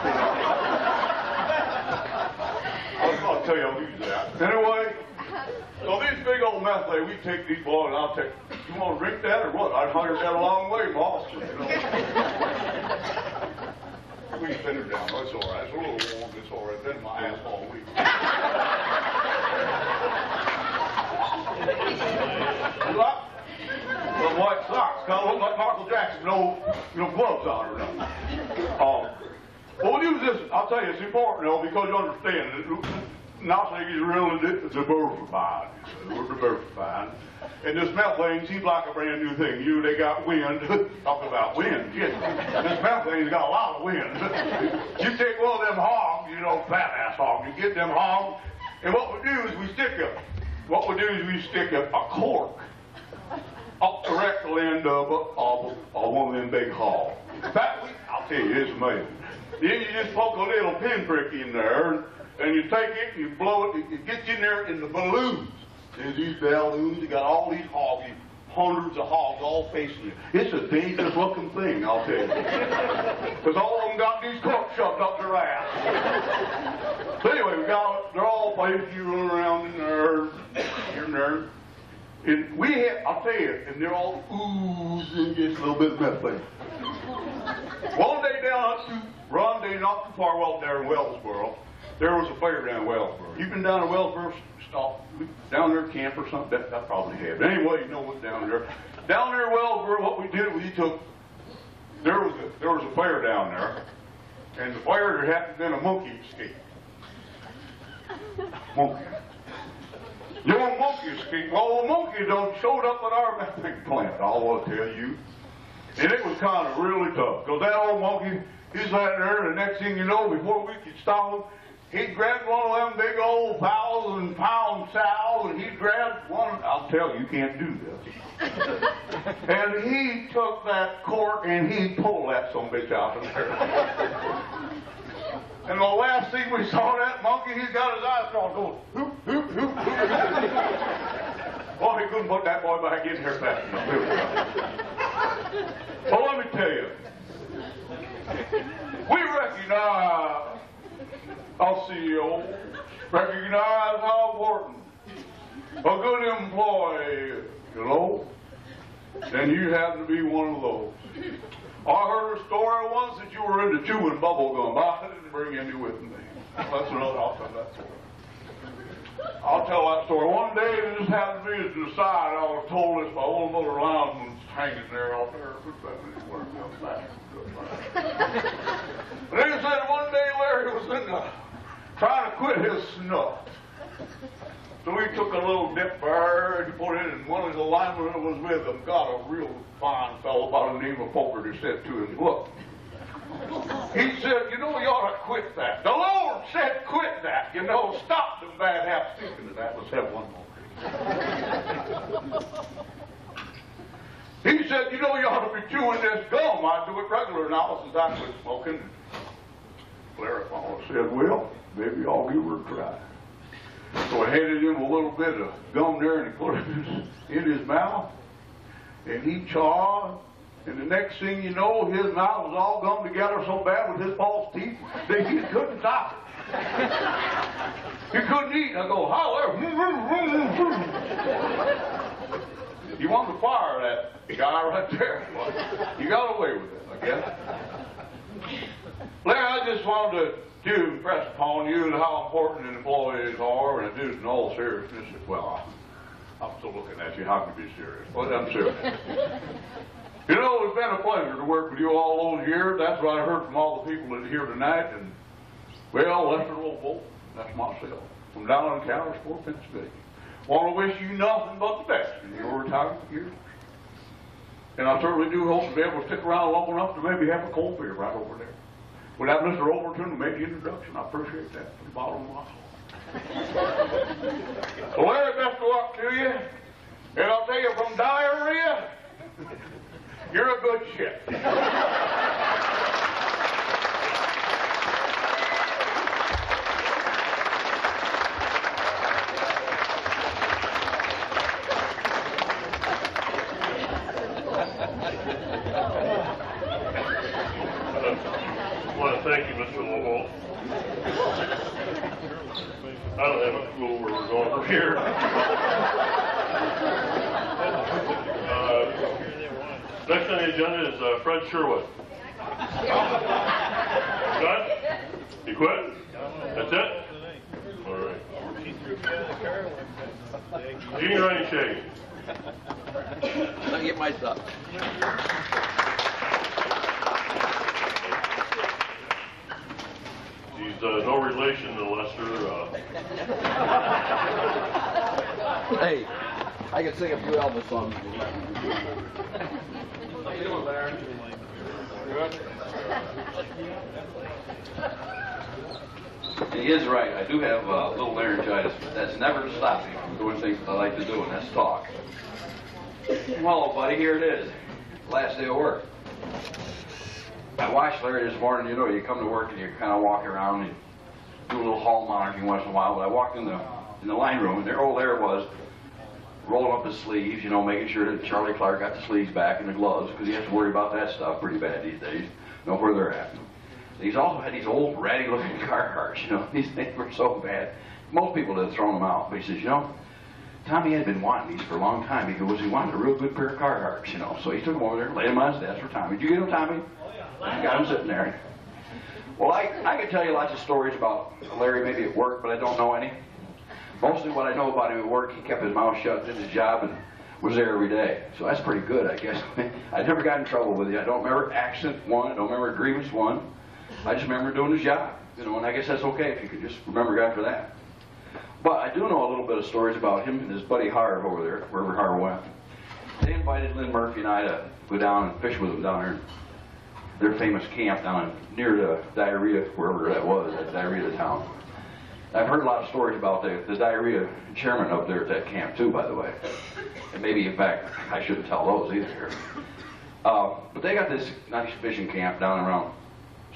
I'll tell you how to use that. Anyway, so these big old methane, we take these boys, and I'll take, you want to drink that or what? I'd hunted that a long way, boss. You know. We can thin her down. That's all right. It's a little warm. It's all right. It's been in my ass all week. What? Well, white socks. Kind of look like Michael Jackson. No gloves on or nothing. Well, we use this, I'll tell you, it's important though, because you understand, NYSEG is really diversified. We're diversified. And this methane seems like a brand new thing. They got wind. Talk about wind. Yes. This methane's got a lot of wind. You take one of them hogs, fat-ass hogs, you get them hogs, and what we do is we stick a cork up the rectal end of one of them big hogs. In fact, I'll tell you, it's amazing. Then you just poke a little pinprick in there, and you take it and you blow it. It gets in there in the balloons. There's these balloons. You got all these hogs, hundreds of hogs all facing you. It's a dangerous looking thing, I'll tell you. Because all of them got these corks shoved up their ass. So anyway, they're all facing you, running around in there, here and there. And I'll tell you, and they're all oozing just a little bit of methane. One day not too far well there in Wellsboro, there was a fair down in Wellsboro. You've been down to Wellsboro, down there camp or something? That probably have. But anyway, you know what's down there. Down there in Wellsboro, what we did, there was a fair down there, and the fair there happened to be a monkey escape. Monkey. The old monkey escape. Well, the monkey showed up at our methane plant, I will tell you. And it was kind of really tough, because that old monkey, he's sat there, and the next thing you know, before we could stop him, he grabbed one of them big old 1,000-pound sows, and he grabbed one. I'll tell you, you can't do this. And he took that cork and he pulled that sumbitch out of there. And the last thing we saw that monkey, he's got his eyes drawn, going, hoop, hoop, hoop, hoop. Well, he couldn't put that boy back in there fast enough. Well, let me tell you, we recognize, our CEO recognize how important a good employee, and you happen to be one of those. I heard a story once that you were into chewing bubble gum. I didn't bring any with me. That's another, I'll tell that story. I'll tell that story. One day, it just happened to be to the side, I was told this by one of the other linemen hanging there out there. And they said one day Larry was trying to quit his snuff. So he took a little dip there and he put it in, and one of the linemen that was with him got a real fine fellow by the name of Poker that said to him, look, he said, you ought to quit that. The Lord said quit that, stop them bad habits. Speaking of that, let's have one more. He said, you ought to be chewing this gum. I do it regular now since I quit smoking. Larry said, well, maybe I'll give her a try. So I handed him a little bit of gum there, and he put it in his mouth, and he chawed, and the next thing you know, his mouth was all gummed together so bad with his false teeth that he couldn't stop it. He couldn't eat. I go, holler. You wanted to fire that guy right there. You got away with it, I guess. Larry, I just wanted to impress upon you how important employees are, and I do in all seriousness. Well, I'm still looking at you. How can you be serious? But I'm serious. It's been a pleasure to work with you all those years. That's what I heard from all the people that are here tonight. And, well, Lester Lobo, that's myself, from down in Callisport, Pennsylvania. Want to wish you nothing but the best in your retirement years. And I certainly do hope to be able to stick around long enough to maybe have a cold beer right over there. Would have Mr. Overton to make the introduction. I appreciate that from the bottom of my soul. So Larry, best of luck to you. And I'll tell you, from diarrhea, you're a good shit. I want to thank you, Mr. Lobo. I don't have a clue where we're going from here. Next on the agenda is Fred Sherwood. Done? You quit? That's it? All right. Gene Running Shade. I'll get my stuff. relation to Lester. Hey, I can sing a few Elvis songs. How you doing, Larry? Good. He is right. I do have a little laryngitis, but that's never stopped me from doing things that I like to do, and that's talk. Hello, buddy. Here it is. Last day of work. I watched Larry this morning. You know, you come to work and you kind of walk around and do a little hall monitoring once in a while. But I walked in the line room, and there old Larry was, rolling up his sleeves, you know, making sure that Charlie Clark got the sleeves back and the gloves, because he has to worry about that stuff pretty bad these days. Know where they're at. He's also had these old ratty-looking Carhartts, you know. These things were so bad. Most people had thrown them out. But he says, you know, Tommy had been wanting these for a long time because he wanted a real good pair of Carhartts, you know. So he took them over there and laid them on his desk for Tommy. Did you get them, Tommy? Oh, yeah. Got them sitting there. Well, I could tell you lots of stories about Larry maybe at work, but I don't know any. Mostly what I know about him at work, he kept his mouth shut, did his job, and was there every day. So that's pretty good, I guess. I never got in trouble with you. I don't remember accident one. I don't remember grievance one. I just remember doing his job, you know, and I guess that's okay if you could just remember God for that. But I do know a little bit of stories about him and his buddy Harv over there, wherever Harv went. They invited Lynn Murphy and I to go down and fish with them down there. Their famous camp down near the diarrhea, wherever that was, that diarrhea town. I've heard a lot of stories about the diarrhea chairman up there at that camp too, by the way. And maybe, in fact, I shouldn't tell those either. But they got this nice fishing camp down around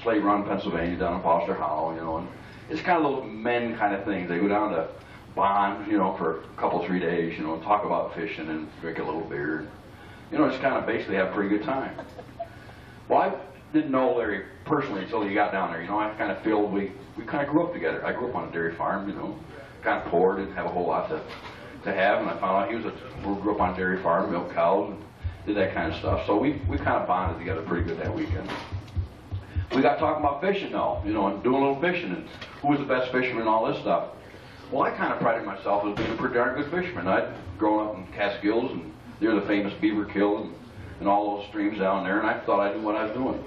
Slate Run, Pennsylvania, down in Foster Hollow, you know, and it's kind of those men kind of things. They go down to Bond, you know, for a couple, 3 days, you know, and talk about fishing and drink a little beer. You know, just kind of basically have a pretty good time. Well, I didn't know Larry personally until he got down there. You know, I kind of feel we kind of grew up together. I grew up on a dairy farm, you know, kind of poor, didn't have a whole lot to have, and I found out we grew up on a dairy farm, milked cows, and did that kind of stuff. So we kind of bonded together pretty good that weekend. We got talking about fishing though, you know, and doing a little fishing, and who was the best fisherman and all this stuff. Well, I kind of prided myself as being a pretty darn good fisherman. I'd grown up in Catskills, and near the famous Beaver Kill, and all those streams down there, and I thought I knew what I was doing.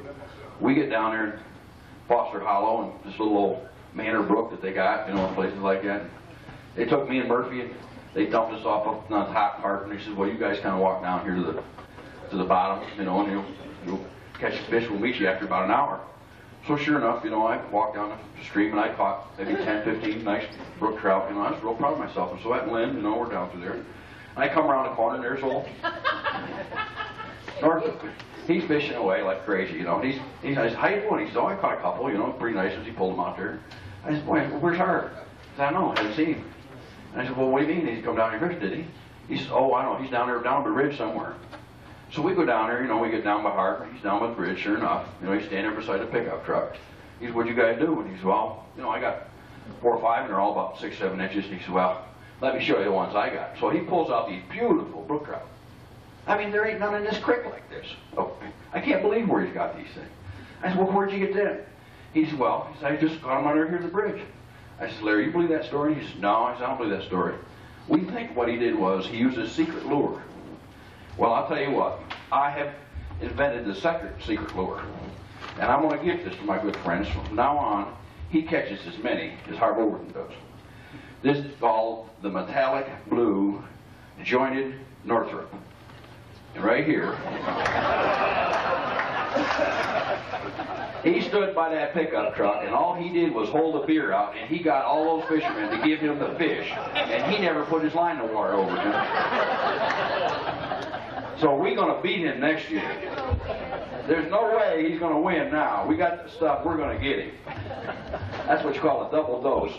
We get down there in Foster Hollow, and this little old Manor Brook that they got, you know, in places like that. They took me and Murphy, and they dumped us off up on the top part, and they said, well, you guys kind of walk down here to the bottom, you know, and you'll catch the fish. We'll meet you after about an hour. So sure enough, you know, I walked down the stream and I caught maybe 10, 15 nice brook trout. You know, I was real proud of myself. And so that Lynn, you know, we're down through there. And I come around the corner and there's old Northrup. He's fishing away like crazy, you know. He says, how you doing? He says, oh, I caught a couple, you know, pretty nice as he pulled them out there. I said, boy, where's Harv? I said, I don't know, I haven't seen him. And I said, well, what do you mean? He's come down here first, did he? He says, oh, I don't know, he's down there down the ridge somewhere. So we go down there, you know, we get down by Harv, he's down by the bridge, sure enough. You know, he's standing beside a pickup truck. He says, what'd you guys do? And he says, well, you know, I got 4 or 5, and they're all about 6, 7 inches. And he said, well, let me show you the ones I got. So he pulls out these beautiful brook trout. I mean, there ain't none in this creek like this. Oh, I can't believe where he's got these things. I said, well, where'd you get them? He said, well, I just got them under here at the bridge. I said, Larry, you believe that story? He said, no. I said, I don't believe that story. We think what he did was he used a secret lure. Well, I'll tell you what. I have invented the secret lure. And I'm going to give this to my good friends. From now on, he catches as many as Harv Overton does. This is called the metallic blue jointed Northrup. And right here, he stood by that pickup truck, and all he did was hold the beer out, and he got all those fishermen to give him the fish, and he never put his line in the water over him. So we're going to beat him next year. There's no way he's going to win now. We got the stuff, we're going to get him. That's what you call a double dose.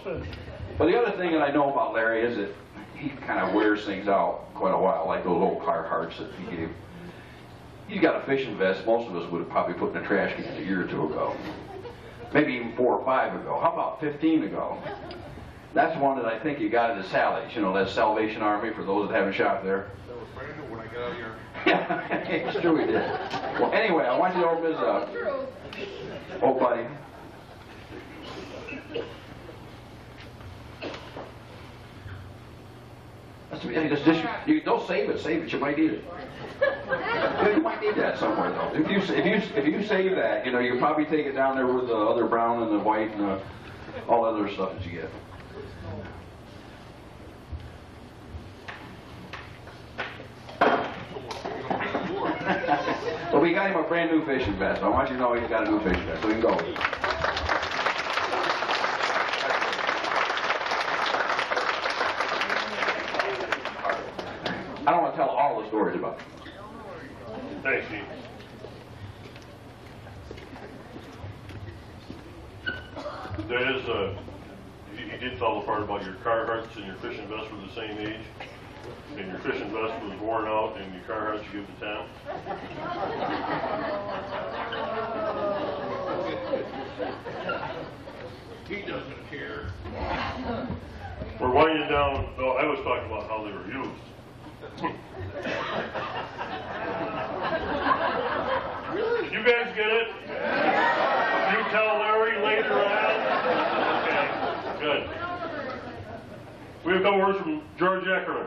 But the other thing that I know about Larry is that he kind of wears things out quite a while, like those old Carhartts that he gave. He's got a fishing vest most of us would have probably put in a trash can a year or 2 ago. Maybe even 4 or 5 ago. How about 15 ago? That's one that I think you got at the Sally's, you know, that Salvation Army for those that haven't shopped there. That was Brandon when I got out of here. Yeah, it's true he did. Well, anyway, I want you to open this up. Oh, buddy. You don't save it. You might need it. You might need that somewhere though. If you save that, you know, you probably take it down there with the other brown and the white and all the other stuff that you get. Well, we got him a brand new fishing vest. I want you to know he's got a new fishing vest, so he can go. I don't want to tell all the stories about it. Thanks, Chief. That is, he did tell the part about your Carhartts and your fishing vest were the same age, and your fishing vest was worn out, and your Carhartts you give to town. He doesn't care. We're winding down. No, I was talking about how they were used. You guys get it? You tell Larry later on? Okay, good. We have a couple words from George Ackerman.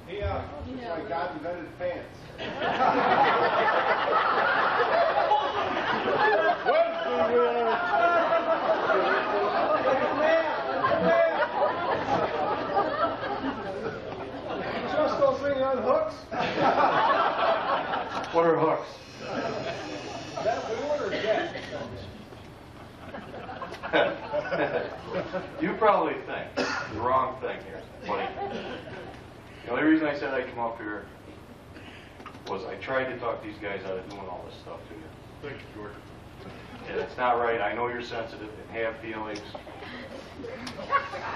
He, looks like God invented pants. Just those things on hooks? What are hooks? Is that wood or jet? You probably think the wrong thing here, buddy. The only reason I said I'd come up here was I tried to talk these guys out of doing all this stuff to you. Thanks, George. And it's not right. I know you're sensitive and have feelings.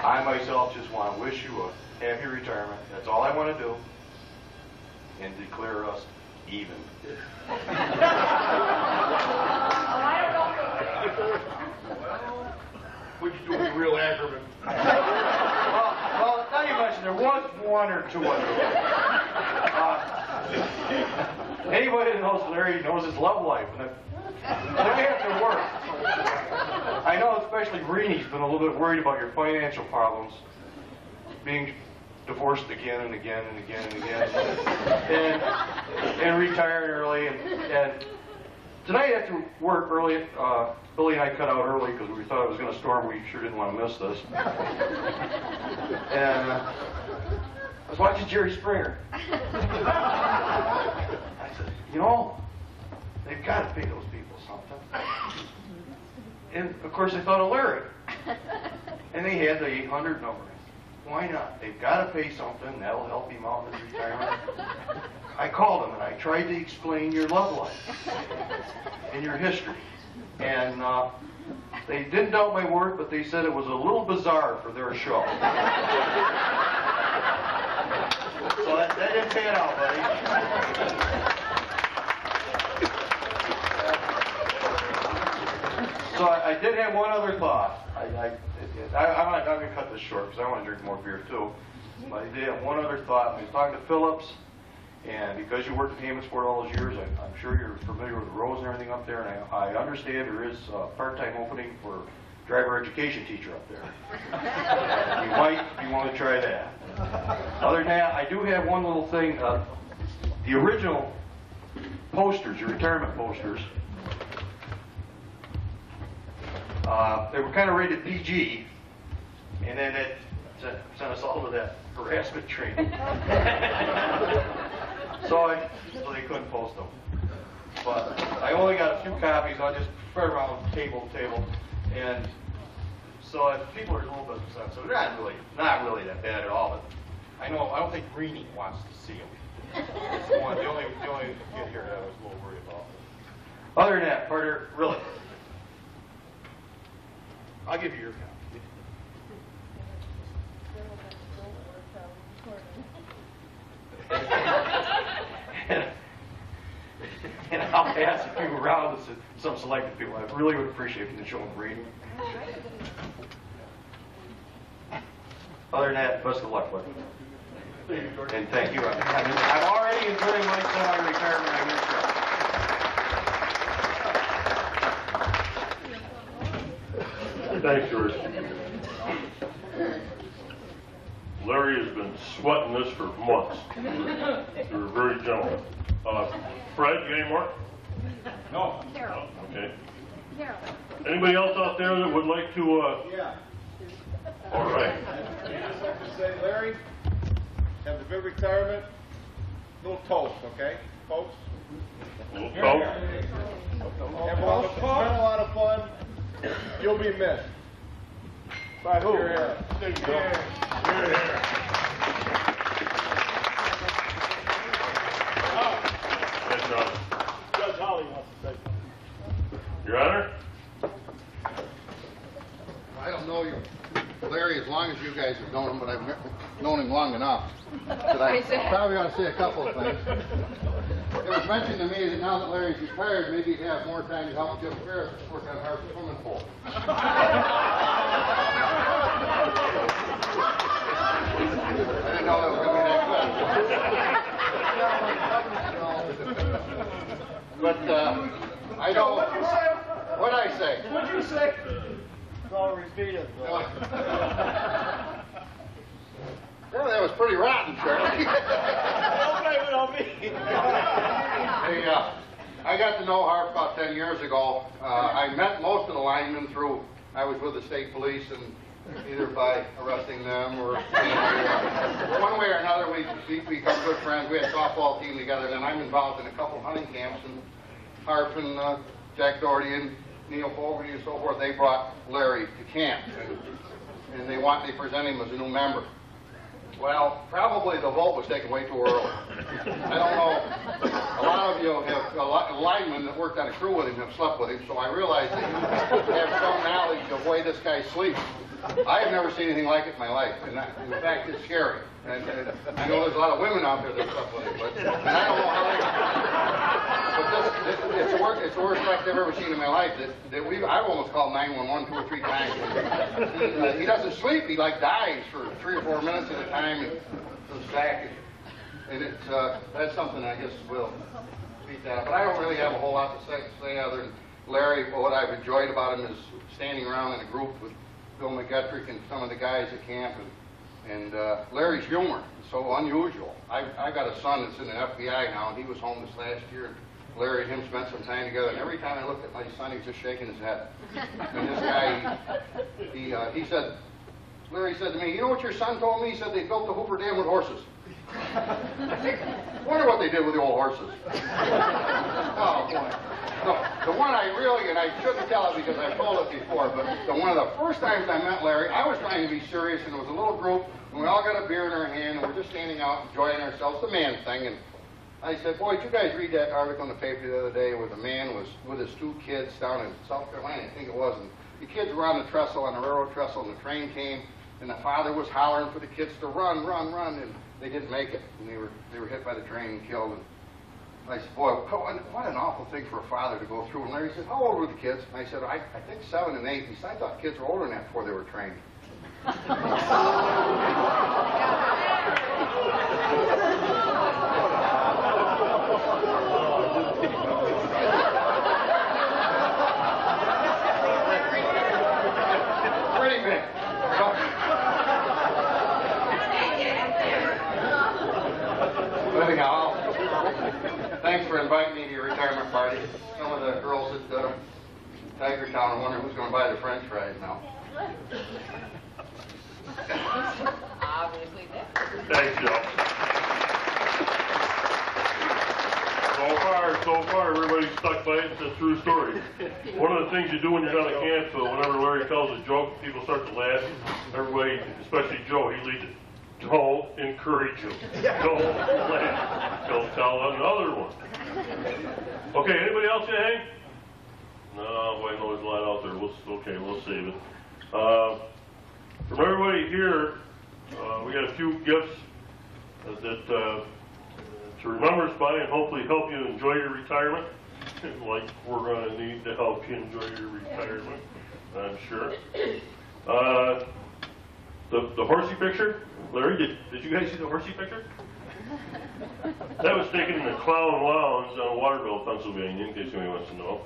I myself just want to wish you a happy retirement. That's all I want to do. And declare us even. What'd you do with real Ackerman? Well, not you mentioned there was one or two of them. Anybody that knows Larry knows his love life. And they have to work. I know especially Greenie's been a little bit worried about your financial problems. Being divorced again and again and again and again. And retired early. And tonight after work early, Billy and I cut out early because we thought it was going to storm. We sure didn't want to miss this. And I was watching Jerry Springer. I said, you know, they've got to pay those people something. And of course I thought of Larry. And they had the 800 number. Why not? They've got to pay something. That'll help him out in his retirement. I called him and I tried to explain your love life and your history. And they didn't doubt my word, but they said it was a little bizarre for their show. So that didn't pan out, buddy. So I did have one other thought. I'm going to cut this short because I want to drink more beer too. But I did have one other thought. I was talking to Phillips, and because you worked at Hammondsport all those years, I'm sure you're familiar with the roads and everything up there, and I understand there is a part-time opening for driver education teacher up there. You might want to try that. Other than that, I do have one little thing. The original posters, your retirement posters, they were kind of rated PG, and then it sent us all to that harassment training. So they couldn't post them. But I only got a few copies. I'll just spread around table to table. And so if people are a little bit sensitive, they're not really that bad at all. But I don't think Greenie wants to see them. That's the only kid here that I was a little worried about. Other than that, Carter, really, I'll give you your copy. And I'll pass a few around to some selected people. I really would appreciate if you could show them reading. Other than that, best of luck with it. And thank you. I'm already enjoying my semi-retirement on your show. Thanks, George. Larry has been sweating this for months. You were very gentle. Fred, you got any more? No. No? Okay. Anybody else out there that would like to, Yeah. all right. Just like to say, Larry, have a good retirement. Little toast, okay, folks? Little Have Coke? a lot of, it's been a lot of fun. You'll be missed. By who? Here. Yes, John. Judge Holly wants to say something. Your Honor? I don't know you, Larry, as long as you guys have known him, but I've known him long enough that I probably ought to say a couple of things. It was mentioned to me that now that Larry's retired, maybe he'd have more time to help Jim Ferris work on our swimming pool. I didn't know that was going to be that good. But I know. What'd I say? What'd you say? I'll repeat it. Well, that was pretty rotten, Charlie. Don't blame it on me. Hey, I got to know Harp about 10 years ago. I met most of the linemen through, I was with the state police, and either by arresting them or one way or another we become good friends. We had a softball team together, and I'm involved in a couple of hunting camps, and Harp and Jack Doherty and Neil Fogarty and so forth, they brought Larry to camp, and they present him as a new member. Well, probably the vote was taken way too early. I don't know. A lot of you have, linemen that worked on a crew with him have slept with him, so I realize that you have some knowledge of the way this guy sleeps. I have never seen anything like it in my life, and in fact, it's scary. And I know there's a lot of women out there that slept with him, and I don't know how they. But it's the worst fact I've ever seen in my life. I've almost called 911 2 or 3 times. He doesn't sleep. He dies for 3 or 4 minutes at a time and comes back. And it's that's something I guess will beat that up. But I don't really have a whole lot to say other than Larry. What I've enjoyed about him is standing around in a group with Bill McGettrick and some of the guys at camp, and Larry's humor is so unusual. I got a son that's in the FBI now, and he was home this last year. Larry and him spent some time together, and every time I looked at my son, he was just shaking his head. And this guy, he said, Larry said to me, you know what your son told me? He said they built the Hoover Dam with horses. Wonder what they did with the old horses. Oh, boy. No, the one I really, and I shouldn't tell it because I've told it before, but one of the first times I met Larry, I was trying to be serious, and it was a little group, and we all got a beer in our hand, and we're just standing out enjoying ourselves, the man thing, and I said, boy, did you guys read that article in the paper the other day where the man was with his 2 kids down in South Carolina, I think it was, and the kids were on the trestle, on the railroad trestle, and the train came, and the father was hollering for the kids to run, run, run, and they didn't make it, and they were hit by the train and killed, and I said, boy, what an awful thing for a father to go through. And Larry said, how old were the kids? And I said, I think 7 and 8. He said, I thought kids were older than that before they were trained. Pretty big. Anyhow, thanks for inviting me to your retirement party. Some of the girls at Tiger Town are wondering who's going to buy the French fries now. Obviously, that. Thanks, Joe. So far, everybody's stuck by it. It's a true story. One of the things you do when you're down at camp, so whenever Larry tells a joke, people start to laugh. Everybody, especially Joe, he leads it. Don't encourage him. Don't laugh. Don't tell another one. Okay, anybody else say hey? No, boy, I know there's a lot out there. We'll save it. From everybody here, we got a few gifts that to remember us by and hopefully help you enjoy your retirement. Like we're going to need to help you enjoy your retirement, I'm sure. The horsey picture, Larry, did you guys see the horsey picture? That was taken in the Clown Lounge on Waterville, Pennsylvania, in case anybody wants to know.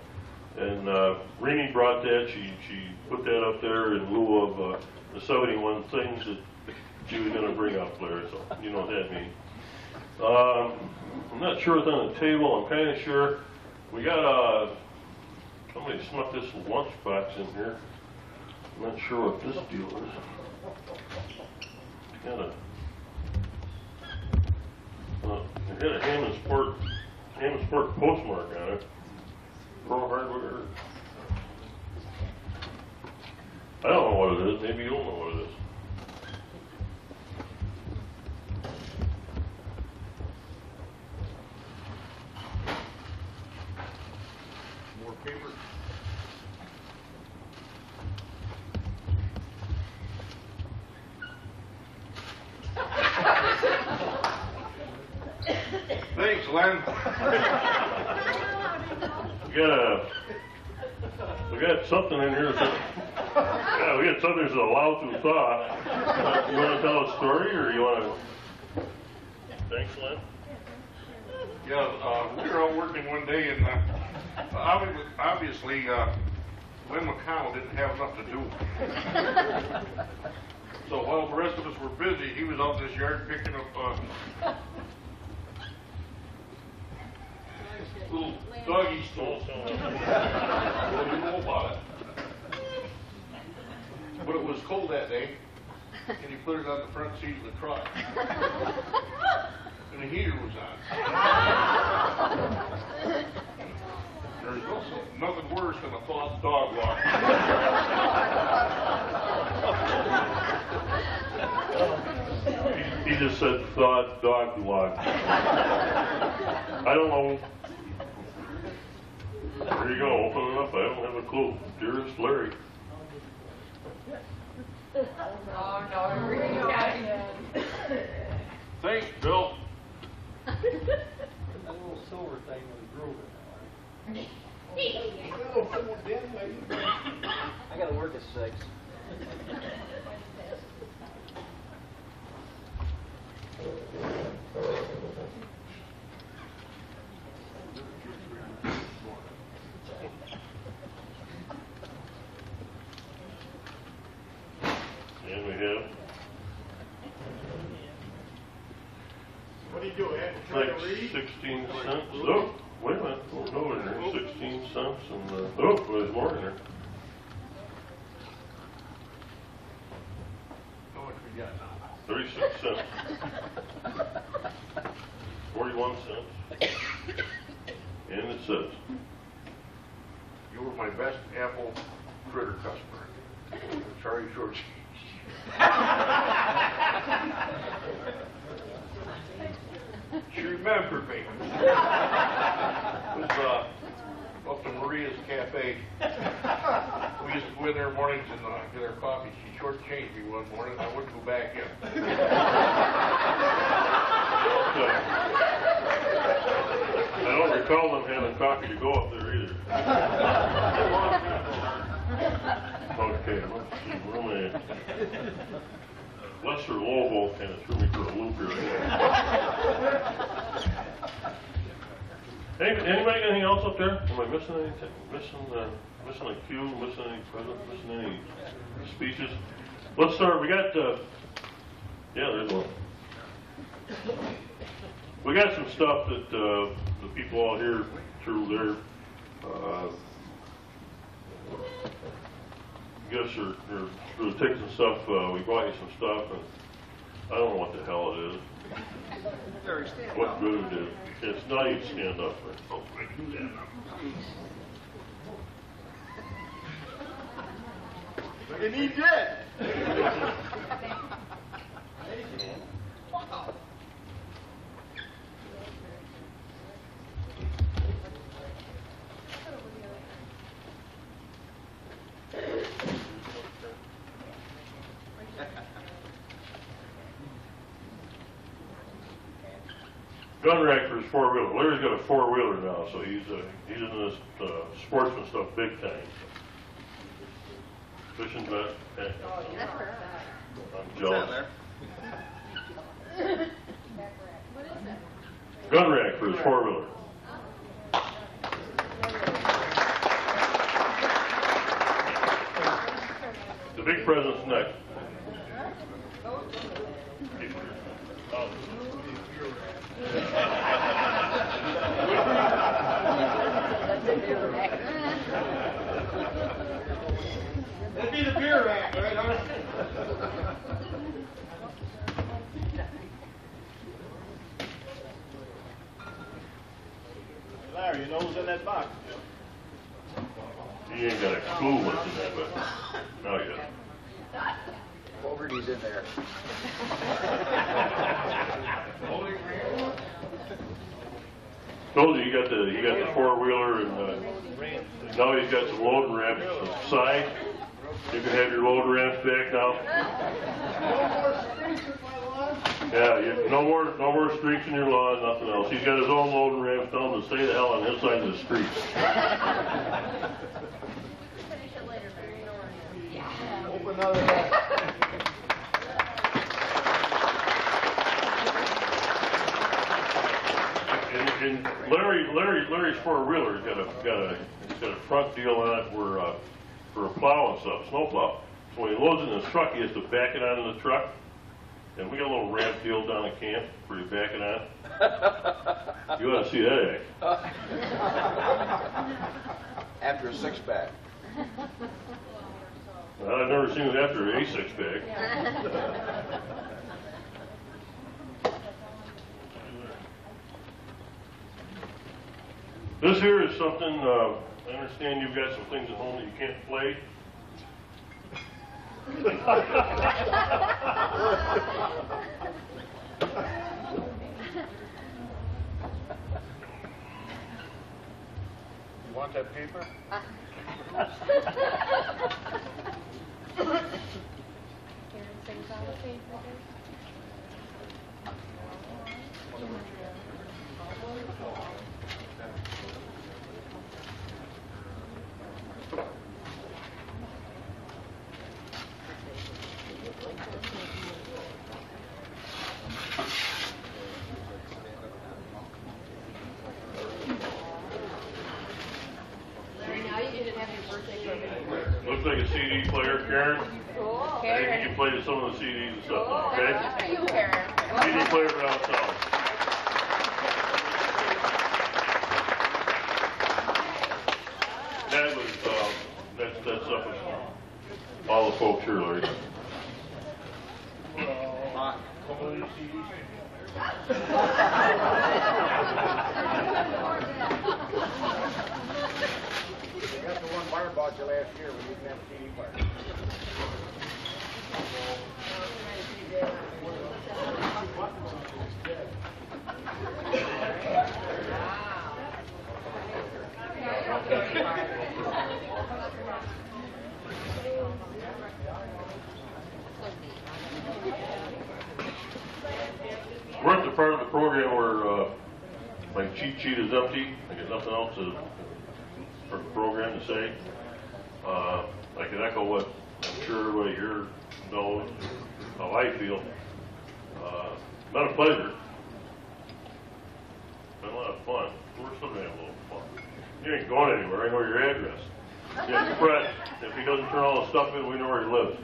And Rini brought that. She put that up there in lieu of the 71 things that she was going to bring up, Larry, so you know what that means. I'm not sure what's on the table. I'm kind of sure. We got somebody snuck this lunchbox in here. I'm not sure what this deal is. It had a Hammondsport postmark on it. Pro Hardware. I don't know what it is. Maybe you don't know what it is. More paper. Thanks, Len. We got something in here. Yeah, we got something that's allowed to thought. You want to tell a story, or you want to? Thanks, Len. Yeah, we were out working one day, and obviously, Len McConnell didn't have enough to do. So while the rest of us were busy, he was out in this yard picking up little doggy stools. What do you know about it? But it was cold that day, and he put it on the front seat of the truck. And the heater was on. There's also nothing worse than a thawed dog walk. He just said thawed dog walk. I don't know. There you go, open it up. I don't have a clue. Dearest Larry. Oh, no, really not. Thanks, Bill. That little silver thing was grooving. I gotta work at 6. And we have What do you do, Ed? Try like to read? 16 cents. Oh, wait a minute. Oh, no, in there. 16 cents and, oh, there's more in there. How much we got now? 36 cents. 41 cents. And it says, You were my best apple fritter customer. Sorry, George. She remembered me. It was up to Maria's Cafe. We used to go in there mornings and get our coffee. She shortchanged me one morning. I wouldn't go back in. I don't recall them having coffee to go up there either. Okay, let's see, where am I at? Lester Lobo kind of threw me for a loop here. Anybody got anything else up there? Am I missing anything? Missing a cue? Missing any present? Missing any speeches? Let's start. We got, yeah, there's one. We got some stuff that the people all here through their gifts or through the tickets and stuff, we bought you some stuff, and I don't know what the hell it is. What good it is. It's not even stand up for it. Oh, I do stand up. And he did. Gun rack for his four-wheeler. Larry's got a four-wheeler now, so he's in this sportsman stuff big time. Fishing vet. I'm jealous. Gun rack for his four-wheeler. The big present's next. That'd be the beer rack, right, Art? Larry, you know what's in that box? He ain't got a clue what's in that, but not yet. Fogarty's in there. Told you, you got the four-wheeler, and now he's got some loading ramps inside. You can have your loading ramps back now. Yeah, no more streaks in your lawn, nothing else. He's got his own loading ramps. Tell him to stay the hell on his side of the street. Open another rack. And Larry's four-wheeler's got a front deal on it where for plow and stuff, snow plow. So when he loads it in his truck, he has to back it onto the truck. And we got a little ramp deal down at camp where you back it on. You ought to see that act. After a six-pack. Well, I've never seen it after a six-pack. This here is something, I understand you've got some things at home that you can't play. You want that paper? Looks like a CD player, Karen. Cool. I think you can play some of the CDs and stuff, okay? That's for you, Karen. CD player down south. That was, that's up with all the folks here, Larry. That's the one Barb bought you last year when you didn't have a CD player. We're at the part of the program where my cheat sheet is empty. I got nothing else for the program to say. I can echo what I'm sure everybody here knows, how I feel. Been a pleasure. Been a lot of fun. We're still going to have a little fun. You ain't going anywhere. I know your address. Yeah, Fred, if he doesn't turn all the stuff in, we know where he lives.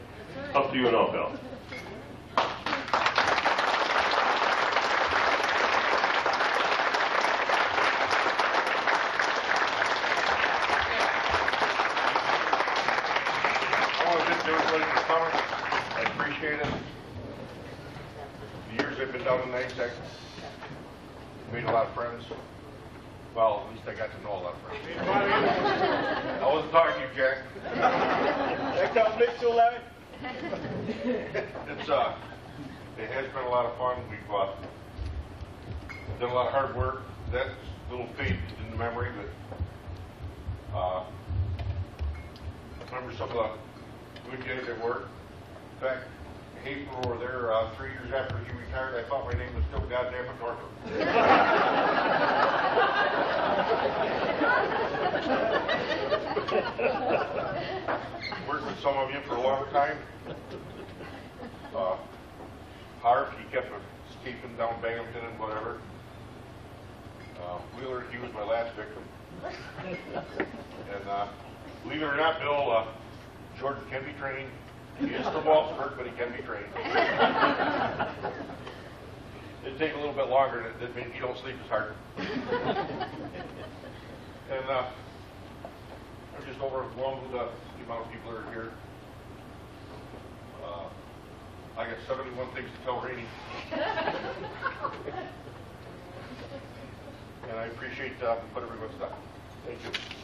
Up to you now, pal. Everybody for coming. I appreciate it. The years I've been down in NYSEG, made a lot of friends. Well, at least I got to know a lot of friends. I wasn't talking to you, Jack. That come Nick too, Larry? It has been a lot of fun. We've done a lot of hard work. That's a little fade in the memory, but I remember some of the good guys at work. In fact, Hazel over there, 3 years after he retired, I thought my name was still goddamn at Northrup. Worked with some of you for a long time. Harv, he kept escaping down Binghamton and whatever. Wheeler, he was my last victim. And believe it or not, Bill, Jordan can be trained. He is from Walsburg, but he can be trained. it take a little bit longer, that means you don't sleep as hard. And I'm just overwhelmed with the amount of people that are here. I got 71 things to tell Rainey. And I appreciate what everyone's done. Thank you.